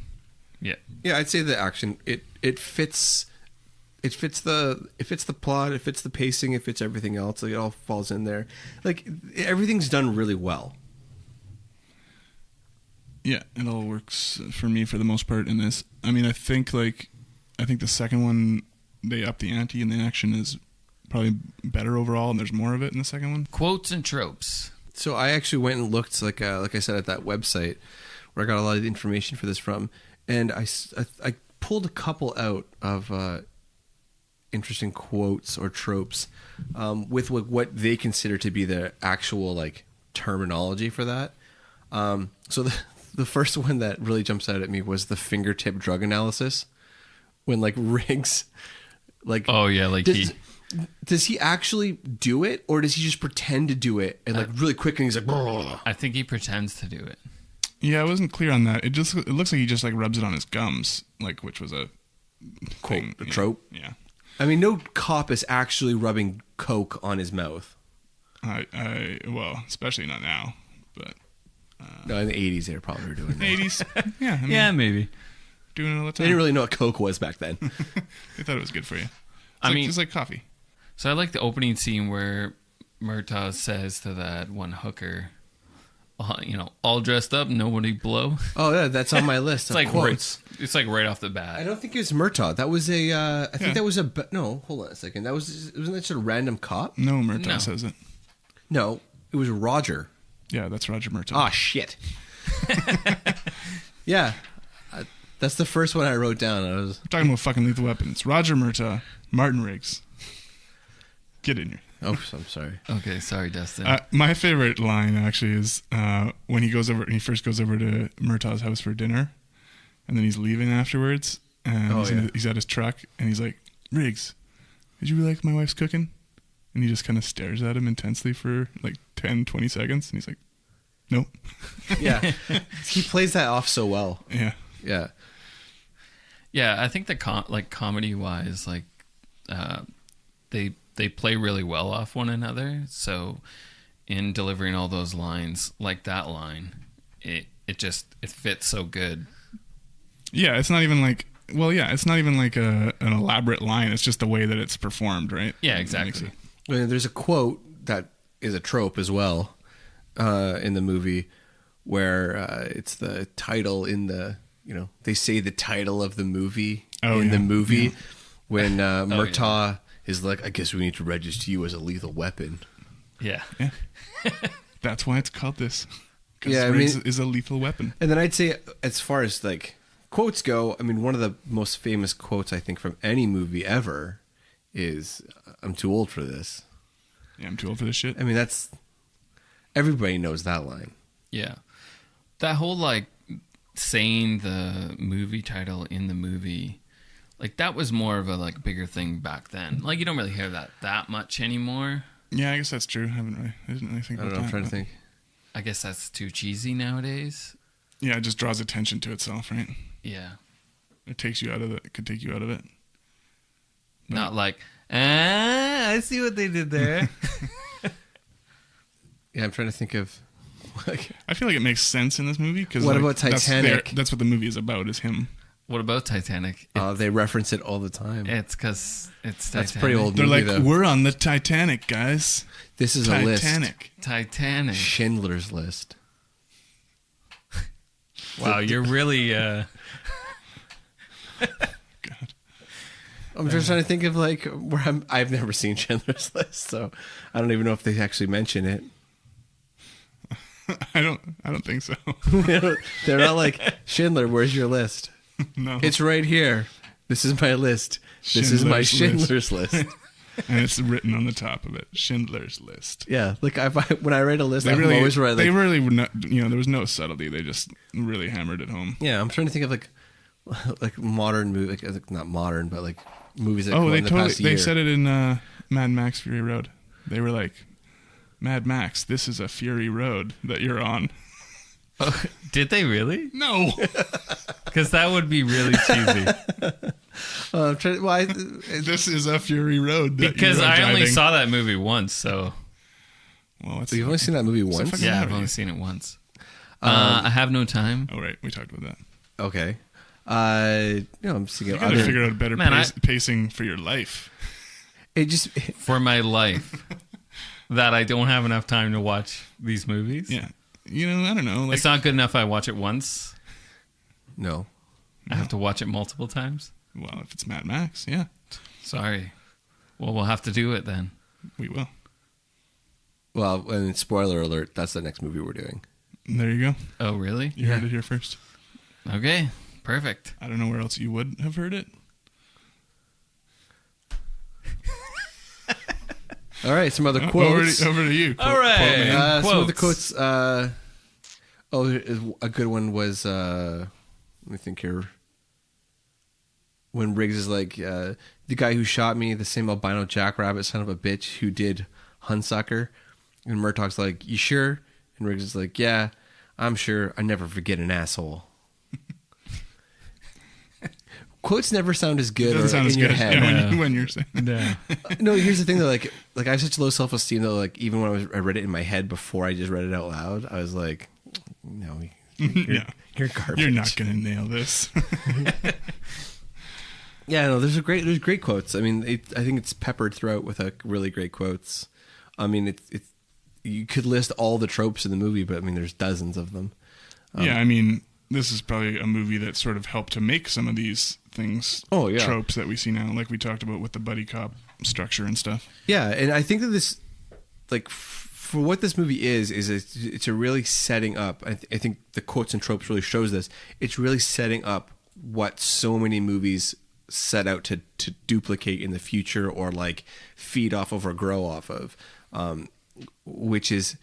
Yeah, I'd say the action it fits. It fits the plot. It fits the pacing. It fits everything else. Like, it all falls in there. Like, everything's done really well. Yeah, it all works for me for the most part in this. I mean, I think the second one they up the ante and the action is probably better overall, and there's more of it in the second one. Quotes and tropes. So I actually went and looked, like I said, at that website where I got a lot of the information for this from, and I pulled a couple out of interesting quotes or tropes with what they consider to be the actual like terminology for that. So the first one that really jumps out at me was the fingertip drug analysis, when like Riggs, like Oh yeah, like does he actually do it, or does he just pretend to do it and like really quick, and he's like, "Brr." I think he pretends to do it. Yeah, I wasn't clear on that. It looks like he just like rubs it on his gums, like, which was a thing, a trope. Yeah. I mean, no cop is actually rubbing coke on his mouth. Well, especially not now, but No, in the 80s they probably were doing that. 80s. Yeah, I mean, Yeah, maybe. doing it all the They time. didn't really know what coke was back then. They thought it was good for you. I mean- it's like coffee. So I like the opening scene where Murtaugh says to that one hooker, all dressed up, nobody blow. Oh yeah, that's on my list. It's of like quotes. it's like right off the I bat. don't think it was Murtaugh. That was a. I think Yeah. that was a. No, hold on a second. Wasn't that just a random cop? No, Murtaugh No. says it. No, it was Roger. Yeah, that's Roger Murtaugh. Ah, shit. Yeah, that's the first one I wrote down. We're talking about fucking Lethal Weapon. It's Roger Murtaugh, Martin Riggs. Get in here. Oh, I'm sorry. Okay, sorry, Dustin. My favorite line actually is when he first goes over to Murtaugh's house for dinner, and then he's leaving afterwards, and he's at his truck, and he's like, "Riggs, did you like my wife's cooking?" And he just kind of stares at him intensely for like 10, 20 seconds, and he's like, "Nope." Yeah, he plays that off so well. Yeah. Yeah. Yeah, I think that comedy wise, like they play really well off one another. So in delivering all those lines, like that line, it fits so good. Yeah, it's not even like an elaborate line. It's just the way that it's performed, right? Yeah, It exactly. makes it- There's a quote that is a trope as well in the movie, where it's the title in the, they say the title of the movie the movie when Murtaugh is like, I guess we need to register you as a lethal weapon. Yeah. That's why it's called this. Yeah, Riggs is a lethal weapon. And then I'd say, as far as like quotes go, I mean, one of the most famous quotes I think from any movie ever is, "I'm too old for this." Yeah, I'm too old for this shit. I mean, everybody knows that line. Yeah. That whole, like, saying the movie title in the movie, like, that was more of a, like, bigger thing back then. Like, you don't really hear that much anymore. Yeah, I guess that's true. I didn't really think I about don't know. that. I'm trying to think. I guess that's too cheesy nowadays. Yeah, it just draws attention to itself, right? Yeah. It takes you out of it. It could take you out of it. Not like, I see what they did there. Yeah, I'm trying to think of. I feel like it makes sense in this movie because What about Titanic? That's what the movie is about. Is him. What about Titanic? They reference it all the time. It's because it's Titanic. That's pretty old. They're movie, like, though. we're on the Titanic, guys. This is a list. Titanic. Schindler's List. Wow, you're really... God. I'm just trying to think of like where I've never seen Schindler's List, so I don't even know if they actually mention it. I don't think so. They're not like, Schindler, where's your list? No. It's right here. This is my list. This is my Schindler's List. And it's written on the top of it, Schindler's List. Yeah, like when I write a list, They I'm really, always right. they Like, really were not, there was no subtlety. They just really hammered it home. yeah, I'm trying to think of like modern movie, like not modern, but like movies that come out They in the past year. they said it in Mad Max Fury Road. They were like, Mad Max, this is a Fury Road that you're on. Oh, did they really? No. Because that would be really cheesy. I'm trying, This is a Fury Road. That Because you are I only driving. saw that movie once, so... Well, it's, you've only seen that movie once? fucking Yeah, matter I've to only you? seen it once. I have no time. Oh, right. We talked about that. Okay. I'm just thinking You gotta figure out a better Man, pacing for your life. it just For my life. That I don't have enough time to watch these movies. Yeah. I don't know. Like, It's not good enough I watch it once. no. I have to watch it multiple times. well, if it's Mad Max, yeah, Sorry. Well, we'll have to do it then. we will. Well, and spoiler alert, that's the next movie we're doing. There you go. Oh, really? You heard it here first. Okay. Perfect. I don't know where else you would have heard it. All right, some other quotes. Over to you. All right. Quote man. Some of the quotes. A good one was. Let me think here. When Riggs is like, the guy who shot me, the same albino jackrabbit son of a bitch who did Hunsucker, and Murtaugh's like, "You sure?" And Riggs is like, "Yeah, I'm sure. I never forget an asshole." Quotes never sound as good Doesn't sound in as your good head. yeah, when you're saying. Yeah. No, here's the thing though, like I have such low self-esteem though, like even when I read it in my head before I just read it out loud, I was like, no, Yeah. you're garbage. You're not gonna nail this. Yeah, no, there's great quotes. I mean, I think it's peppered throughout with really great quotes. I mean, it's you could list all the tropes in the movie, but I mean, there's dozens of them. Yeah, I mean, this is probably a movie that sort of helped to make some of these things, Oh, yeah. tropes that we see now, like we talked about with the buddy cop structure and stuff. Yeah, and I think that this, like, for what this movie is it's a really setting up. I think the quotes and tropes really shows this. It's really setting up what so many movies set out to duplicate in the future or like feed off of or grow off of, which is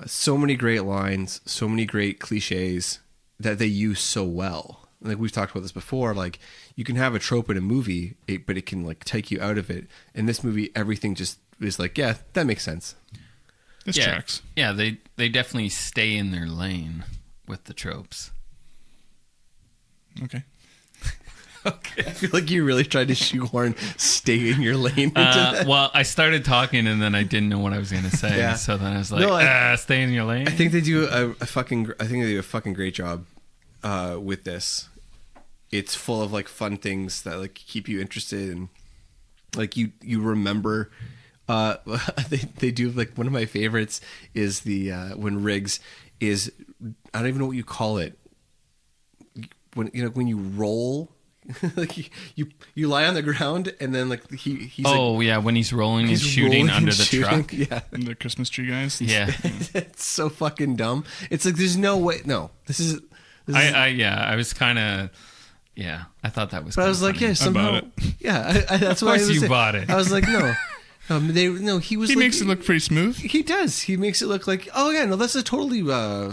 so many great lines, so many great cliches that they use so well. Like we've talked about this before, like you can have a trope in a movie, but it can like take you out of it. In this movie, everything just is like, yeah, that makes sense. This tracks. Yeah, they definitely stay in their lane with the tropes. Okay. I feel like you really tried to shoehorn "stay in your lane" into that. Well, I started talking and then I didn't know what I was going to say. Yeah. So then I was like, No, stay in your lane. I think they do a fucking great job with this. It's full of like fun things that like keep you interested and like you remember They do like one of my favorites is the when Riggs is, I don't even know what you call it, when you roll. Like you lie on the ground and then like he's when he's rolling and shooting under the truck. Yeah, The Christmas tree guys. Yeah. it's so fucking dumb. It's like there's no way. No, this is. I was kind of. Yeah, I thought that was. But I was like, funny. yeah, somehow. bought it. Yeah, that's why. Of course you bought it. I was like, no. He was. He like, makes it look pretty smooth. He does. He makes it look like, oh yeah, no, that's a totally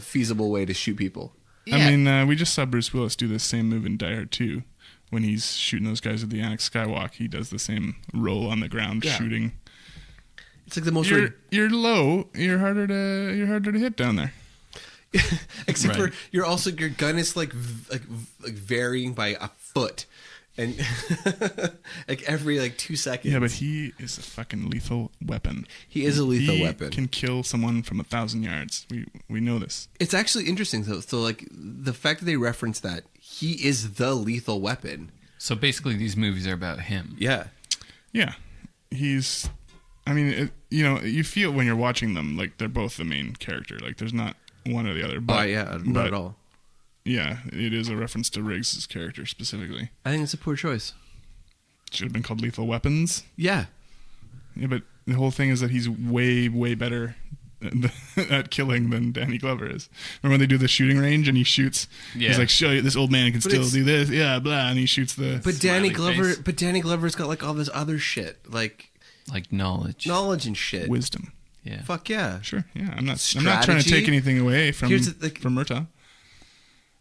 feasible way to shoot people. Yeah. I mean, we just saw Bruce Willis do the same move in Die Hard 2. When he's shooting those guys at the Annex Skywalk, he does the same roll on the ground shooting. It's like the most. You're low. You're harder to hit down there. Except for your gun is like varying by a foot, and like every like 2 seconds. Yeah, but he is a fucking lethal weapon. He is a lethal weapon. He can kill someone from 1,000 yards. We know this. It's actually interesting though. So like the fact that they reference that he is the lethal weapon. So basically, these movies are about him. Yeah. Yeah, he's. I mean, you feel when you're watching them like they're both the main character. Like there's not one or the other. But, not at all. Yeah, it is a reference to Riggs' character specifically. I think it's a poor choice. Should have been called Lethal Weapons. Yeah. Yeah, but the whole thing is that he's way, way better at killing than Danny Glover is. Remember when they do the shooting range and he shoots? Yeah. He's like, show you this old man can still do this. Yeah, blah, and he shoots the. But Danny face. Glover's got like all this other shit, like knowledge and shit. Wisdom. Yeah. Fuck yeah. Sure. Yeah, I'm not trying to take anything away from Murtaugh.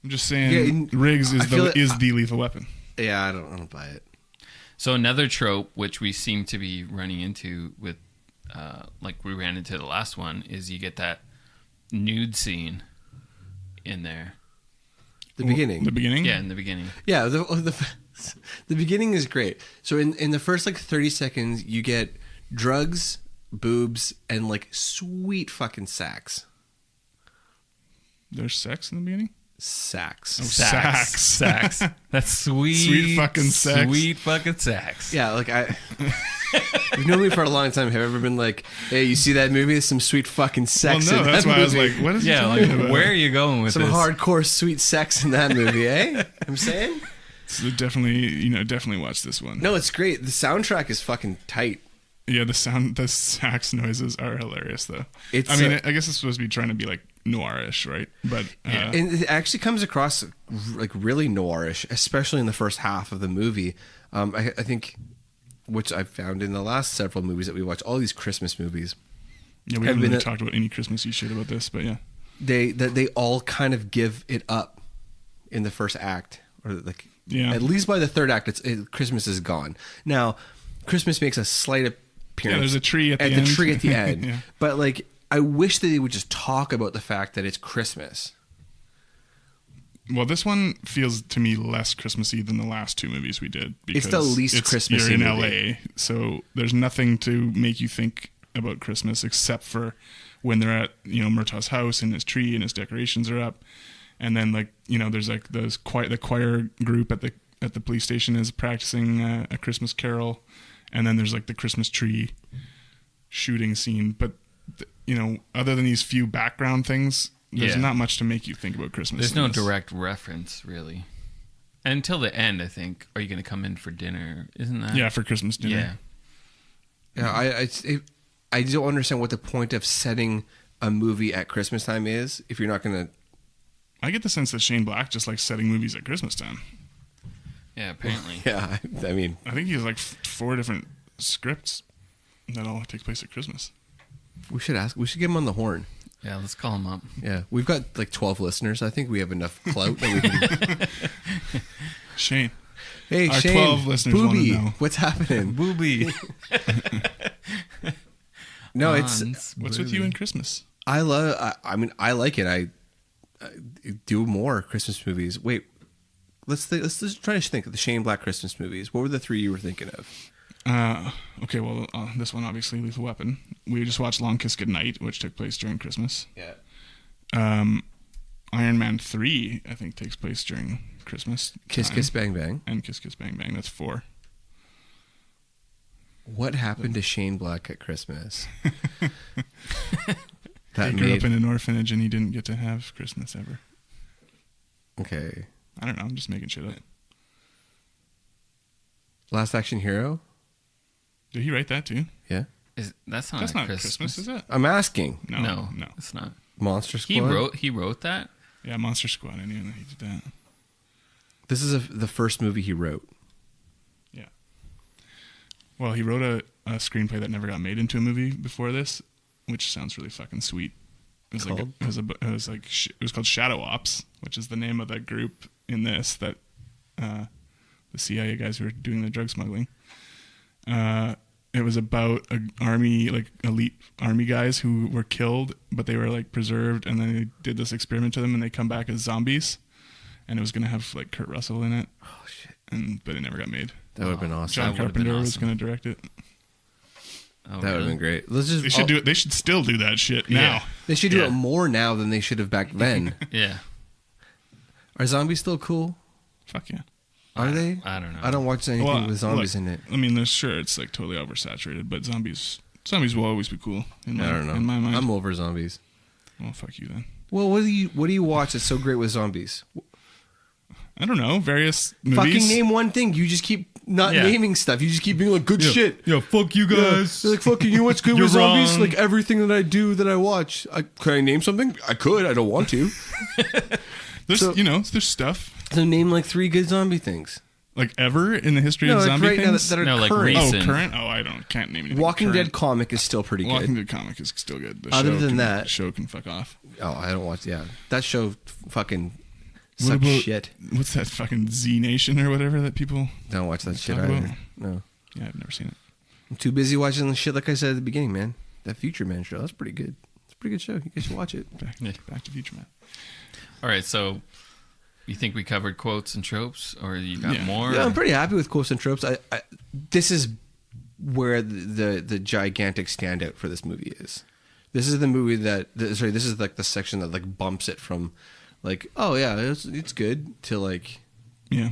I'm just saying Riggs is the lethal weapon. Yeah, I don't buy it. So another trope, which we seem to be running into with, like we ran into the last one, is you get that nude scene in there. The beginning. Yeah, in the beginning. Yeah, the beginning is great. So in the first like 30 seconds, you get drugs, boobs, and like sweet fucking sax. There's sex in the beginning? Sax. Oh, Sax. That's sweet. Sweet fucking sex. Sweet fucking sax. Yeah, like you've known me for a long time. Have you ever been like, hey, you see that movie? There's some sweet fucking sex in that movie. That's why I was like, what is he talking about? Where are you going with some this? hardcore sweet sex in that movie, eh? I'm saying? So definitely watch this one. No, it's great. The soundtrack is fucking tight. Yeah, the sax noises are hilarious though. I guess it's supposed to be trying to be like noirish, right? But and it actually comes across like really noirish, especially in the first half of the movie. I think, which I've found in the last several movies that we watched, all these Christmas movies. Yeah, we haven't really talked about any Christmassy shit about this, but yeah, they all kind of give it up in the first act, or like at least by the third act, Christmas is gone. Now, Christmas makes a slight appearance. Yeah, there's a tree at the end. The tree at the end. Yeah. But like, I wish that they would just talk about the fact that it's Christmas. Well, this one feels to me less Christmassy than the last two movies we did. Because it's the least Christmassy You're in movie. LA, so there's nothing to make you think about Christmas except for when they're at Murtaugh's house and his tree and his decorations are up, and then there's like the choir group at the police station is practicing a Christmas carol, and then there's like the Christmas tree shooting scene. But other than these few background things, there's not much to make you think about Christmas. There's no direct reference, really. Until the end, I think. Are you going to come in for dinner? Isn't that? Yeah, for Christmas dinner. Yeah. I don't understand what the point of setting a movie at Christmas time is if you're not going to. I get the sense that Shane Black just likes setting movies at Christmas time. Yeah, apparently. Yeah, I mean, I think he has like 4 different scripts that all take place at Christmas. We should get him on the horn. Yeah, let's call him up. Yeah, we've got like 12 listeners. I think we have enough clout that we can. Shane. Hey, our Shane. 12 listeners want to know. What's happening? Booby. No, what's with you in Christmas? I like it. I do more Christmas movies. Wait, let's just try to think of the Shane Black Christmas movies. What were the 3 you were thinking of? Okay, well, this one obviously Lethal Weapon. We just watched Long Kiss Goodnight, which took place during Christmas. Yeah. Iron Man 3, I think, takes place during Christmas. Kiss Kiss Bang Bang. And Kiss Kiss Bang Bang. That's 4. What happened to Shane Black at Christmas? He grew up in an orphanage and he didn't get to have Christmas ever. Okay. I don't know. I'm just making shit up. Last Action Hero? Did he write that too? Yeah. That's not That's at not Christmas. Christmas, is it? I'm asking. No. It's not. Monster Squad? He wrote that? Yeah, Monster Squad. I knew that he did that. This is the first movie he wrote. Yeah. Well, he wrote a screenplay that never got made into a movie before this, which sounds really fucking sweet. It was called Shadow Ops, which is the name of the group in this that the CIA guys who were doing the drug smuggling. It was about elite army guys who were killed, but they were like preserved, and then they did this experiment to them, and they come back as zombies. And it was gonna have like Kurt Russell in it. Oh shit! But it never got made. That would have been awesome. John Carpenter was gonna direct it. Oh, That would have been great. They should do it. They should still do that shit now. They should do it more now than they should have back then. Yeah. Are zombies still cool? Fuck yeah. Are they? I don't know. I don't watch anything with zombies in it. I mean, it's like totally oversaturated, but zombies will always be cool. I don't know. In my mind, I'm over zombies. Well, fuck you then. Well, what do you watch that's so great with zombies? I don't know. Various movies. Fucking name one thing. You just keep not naming stuff. You just keep being like, good shit. Yeah, fuck you guys. You're like, fucking, you know what's good with zombies? Like, everything that I do, that I watch. Could I name something? I could. I don't want to. There's stuff. So name like 3 good zombie things. Like ever in the history of zombie things? That are No, like current. recent. Current? Oh, I can't name anything. Walking current. Dead comic is still pretty good. Walking Dead comic is still good. The show can fuck off. Oh, I don't watch. Yeah, that show fucking What sucks about- shit. What's that fucking Z Nation or whatever that people? Don't watch that shit Talk either. about? No, Yeah, I've never seen it. I'm too busy watching the shit. Like I said at the beginning, man, that Future Man show. That's pretty good. It's a pretty good show. You guys should watch it. Back to Future Man. All right, so you think we covered quotes and tropes, or you got more? Yeah, I'm pretty happy with quotes and tropes. This is where the gigantic standout for this movie is. This is the movie this is like the section that like bumps it from like, oh yeah, it's good to like the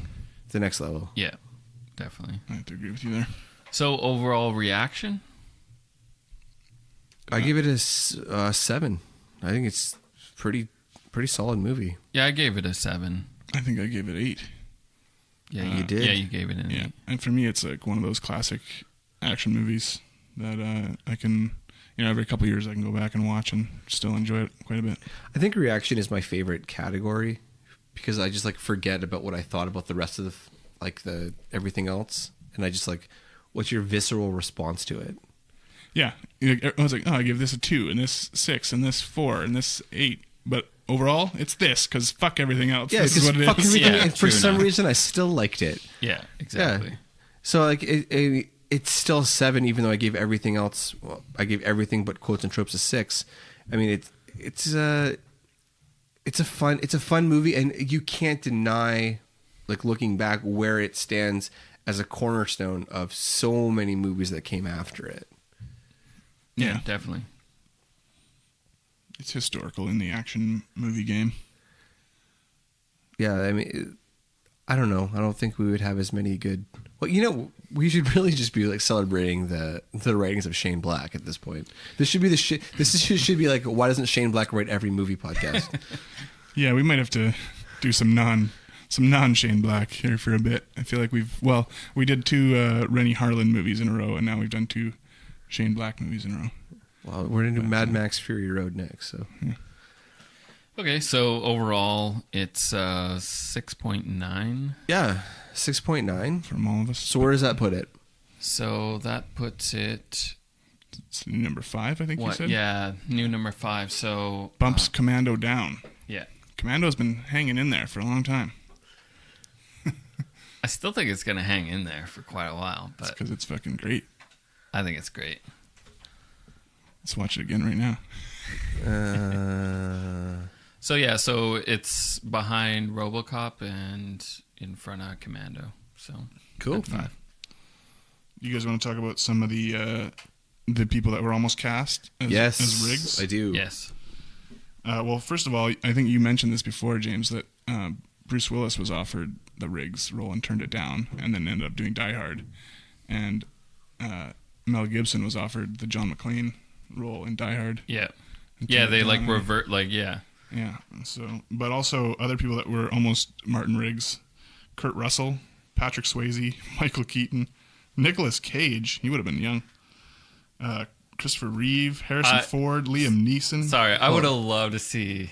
next level. Yeah, definitely. I have to agree with you there. So overall reaction? I give it a 7. I think it's pretty solid movie. Yeah, I gave it a 7. I think I gave it 8. Yeah, you did? Yeah, you gave it an 8. And for me, it's like one of those classic action movies that I can, every couple of years I can go back and watch and still enjoy it quite a bit. I think reaction is my favorite category because I just like forget about what I thought about the rest of the everything else, and I just like, what's your visceral response to it? Yeah, I was like, oh, I give this a 2, and this 6, and this 4, and this 8, but overall, it's this because fuck everything else. Yeah, this is what it fuck is. everything, Yeah, and for true some enough. reason, I still liked it. Yeah, exactly. Yeah. So like it's still 7, even though I gave everything else. Well, I gave everything but quotes and tropes a 6. I mean, it's a fun movie, and you can't deny, like looking back, where it stands as a cornerstone of so many movies that came after it. Yeah, definitely. It's historical in the action movie game. Yeah, I mean, I don't know. I don't think we would have as many good. Well, we should really just be like celebrating the writings of Shane Black at this point. This should be the shit. Should be like, why doesn't Shane Black write every movie podcast? Yeah, we might have to do some non Shane Black here for a bit. I feel like we did 2 Rennie Harlan movies in a row, and now we've done 2 Shane Black movies in a row. Well, we're gonna do Mad Max Fury Road next. So Yeah. Okay, so overall it's 6.9. yeah, 6.9 From all of us. So where does that put it? So that puts it It's number 5, I think you said? Yeah, new number 5. So Bumps Commando down. yeah. Commando's been hanging in there for a long time. I still think it's gonna hang in there for quite a while, but Because it's fucking great. I think it's great. Let's watch it again right now. So yeah, so it's behind RoboCop and in front of Commando. So Cool. at 5. You guys want to talk about some of the people that were almost cast as Riggs? I do. Yes. Well, first of all, I think you mentioned this before, James, that Bruce Willis was offered the Riggs role and turned it down, and then ended up doing Die Hard. And Mel Gibson was offered the John McClane role in Die Hard. Yeah. And Yeah, turned they it like down. revert, like, yeah. Yeah. So, but also other people that were almost Martin Riggs, Kurt Russell, Patrick Swayze, Michael Keaton, Nicolas Cage. He would have been young. Christopher Reeve, Harrison Ford, Liam Neeson. Sorry, I would have loved to see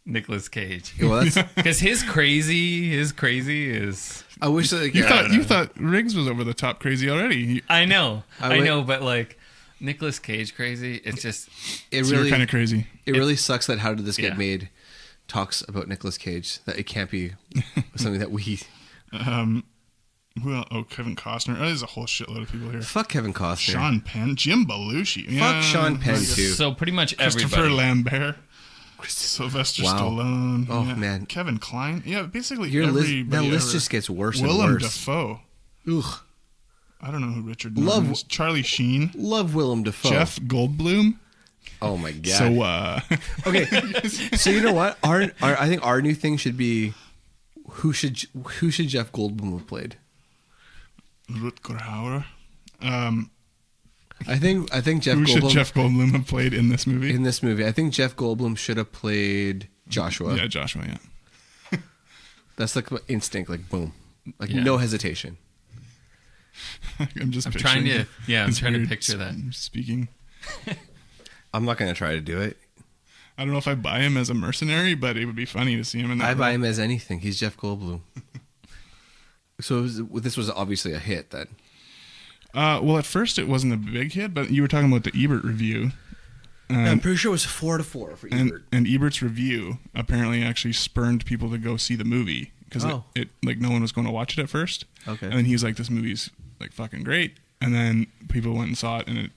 Nicolas Cage. Well, that's, Because his crazy is... I wish that You thought Riggs was over the top crazy already. I know, I know, but like Nicolas Cage crazy, it's just... it So you're really kind of crazy. it really sucks that How Did This Get Yeah. Made talks about Nicolas Cage, that it can't be something that we Kevin Costner. There's a whole shitload of people here. fuck Kevin Costner. Sean Penn, Jim Belushi. Fuck Sean Penn too. So pretty much Christopher everybody. Lambert. Sylvester Wow. Stallone. Oh, man. Kevin Kline. Yeah, basically Your list, everybody that list ever. just gets worse Willem and worse. Dafoe. Ugh. I don't know who Richard Norton is. Charlie Sheen. Love Willem Dafoe. Jeff Goldblum. Oh my god. So, okay. So you know what? I think our new thing should be who should Jeff Goldblum have played? Rutger Hauer. I think Jeff Who should Goldblum Jeff Goldblum have played in this movie? in this movie. I think Jeff Goldblum should have played Joshua. Yeah, Joshua, yeah. That's like instinct, like boom, like Yeah. no hesitation. I'm just I'm trying picturing to- yeah, I'm his trying to weird picture that. Speaking. I'm not gonna try to do it. I don't know if I buy him as a mercenary, but it would be funny to see him in that I buy role. him as anything. He's Jeff Goldblum. So this was obviously a hit then. Well, at first it wasn't a big hit, but you were talking about the Ebert review. I'm pretty sure it was 4-4 for Ebert. And Ebert's review apparently actually spurned people to go see the movie because Oh. it like no one was going to watch it at first. Okay. And then he was like, "This movie's like fucking great," and then people went and saw it, and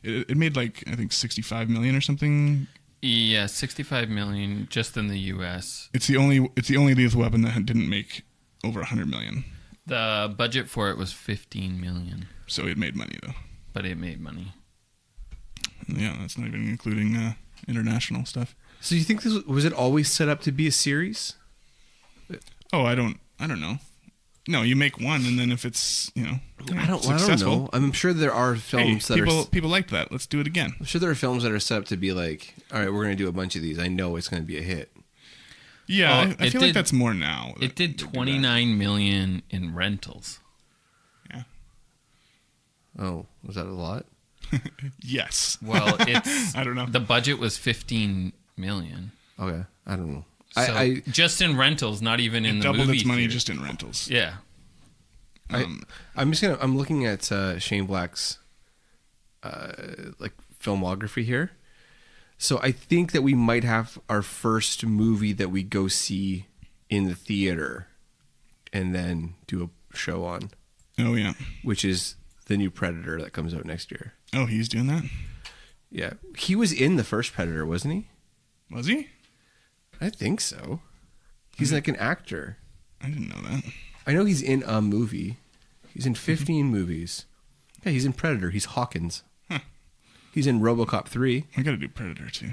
it made like I think 65 million or something. Yeah, 65 million just in the U.S. It's the only lethal weapon that didn't make over 100 million. The budget for it was 15 million, So it made money though. but it made money. Yeah, that's not even including international stuff. So you think this was it always set up to be a series? Oh, I don't know. No, you make one, and then if it's I don't successful, know. I'm sure there are films hey, that people liked that. Let's do it again. I'm sure there are films that are set up to be like, all right, we're going to do a bunch of these. I know it's going to be a hit. Yeah, Oh, I it feel like did- that's more now. It did They do that. 29 million in rentals. Yeah. Oh, was that a lot? Yes. Well, it's I don't know. the budget was 15 million. Okay, I don't know. So I just in rentals, not even in It the doubled movie its money theater. just in rentals. Yeah. I'm looking at Shane Black's like filmography here. So I think that we might have our first movie that we go see in the theater and then do a show on, Oh yeah. which is the new Predator that comes out next year. Oh, he's doing that. Yeah, he was in the first Predator, wasn't he? Was he? I think so. He's like an actor. I didn't know that. I know he's in a movie. He's in 15 movies. Yeah, he's in Predator. He's Hawkins. Huh. He's in RoboCop 3. I got to do Predator too.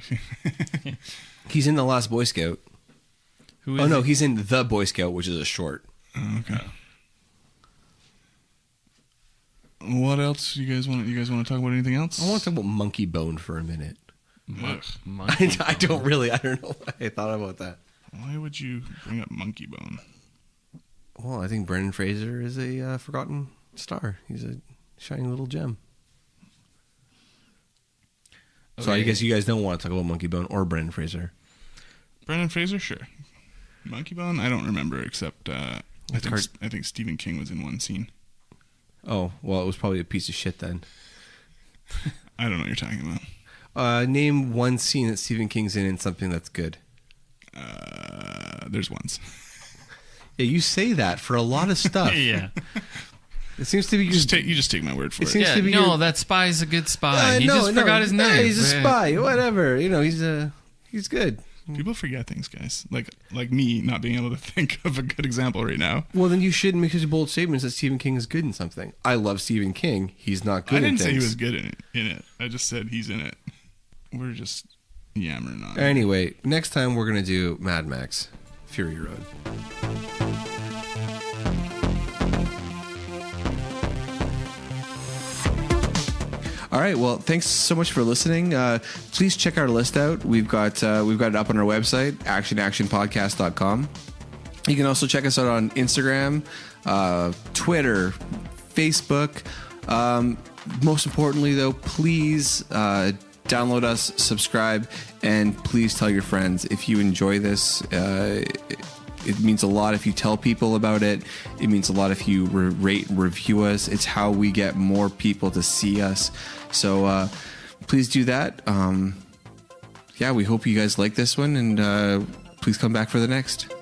He's in The Last Boy Scout. Who is Oh no, it? he's in The Boy Scout, which is a short. Oh, okay. What else you guys want? You guys want to talk about anything else? I want to talk about Monkey Bone for a minute. Ugh. I don't know why I thought about that. Why would you bring up Monkey Bone? Well, I think Brendan Fraser is a forgotten star. He's a shining little gem. So I Okay. guess you guys don't want to talk about Monkey Bone or Brendan Fraser. Brendan Fraser, sure. Monkey Bone, I don't remember except I think Stephen King was in one scene. Oh, well, it was probably a piece of shit then. I don't know what you're talking about. Name one scene that Stephen King's in something that's good. There's ones. Yeah, you say that for a lot of stuff. Yeah. It seems to be You just take my word for It it. seems Yeah, to be no, your- that spy's a good spy. He no, just no. forgot his name. Yeah, he's a Yeah. spy. Whatever. You know, he's good. People forget things, guys. Like me not being able to think of a good example right now. Well, then you shouldn't make such bold statements that Stephen King is good in something. I love Stephen King. He's not good I didn't in say he things. was good in it. I just said he's in it. We're just yammering on. Anyway, next time we're going to do Mad Max Fury Road. All right. Well, thanks so much for listening. Please check our list out. We've got it up on our website, actionpodcast.com. You can also check us out on Instagram, Twitter, Facebook. Most importantly, though, please download us, subscribe, and please tell your friends. If you enjoy this, it means a lot if you tell people about it. It means a lot if you rate and review us. It's how we get more people to see us. So please do that. We hope you guys like this one, and please come back for the next.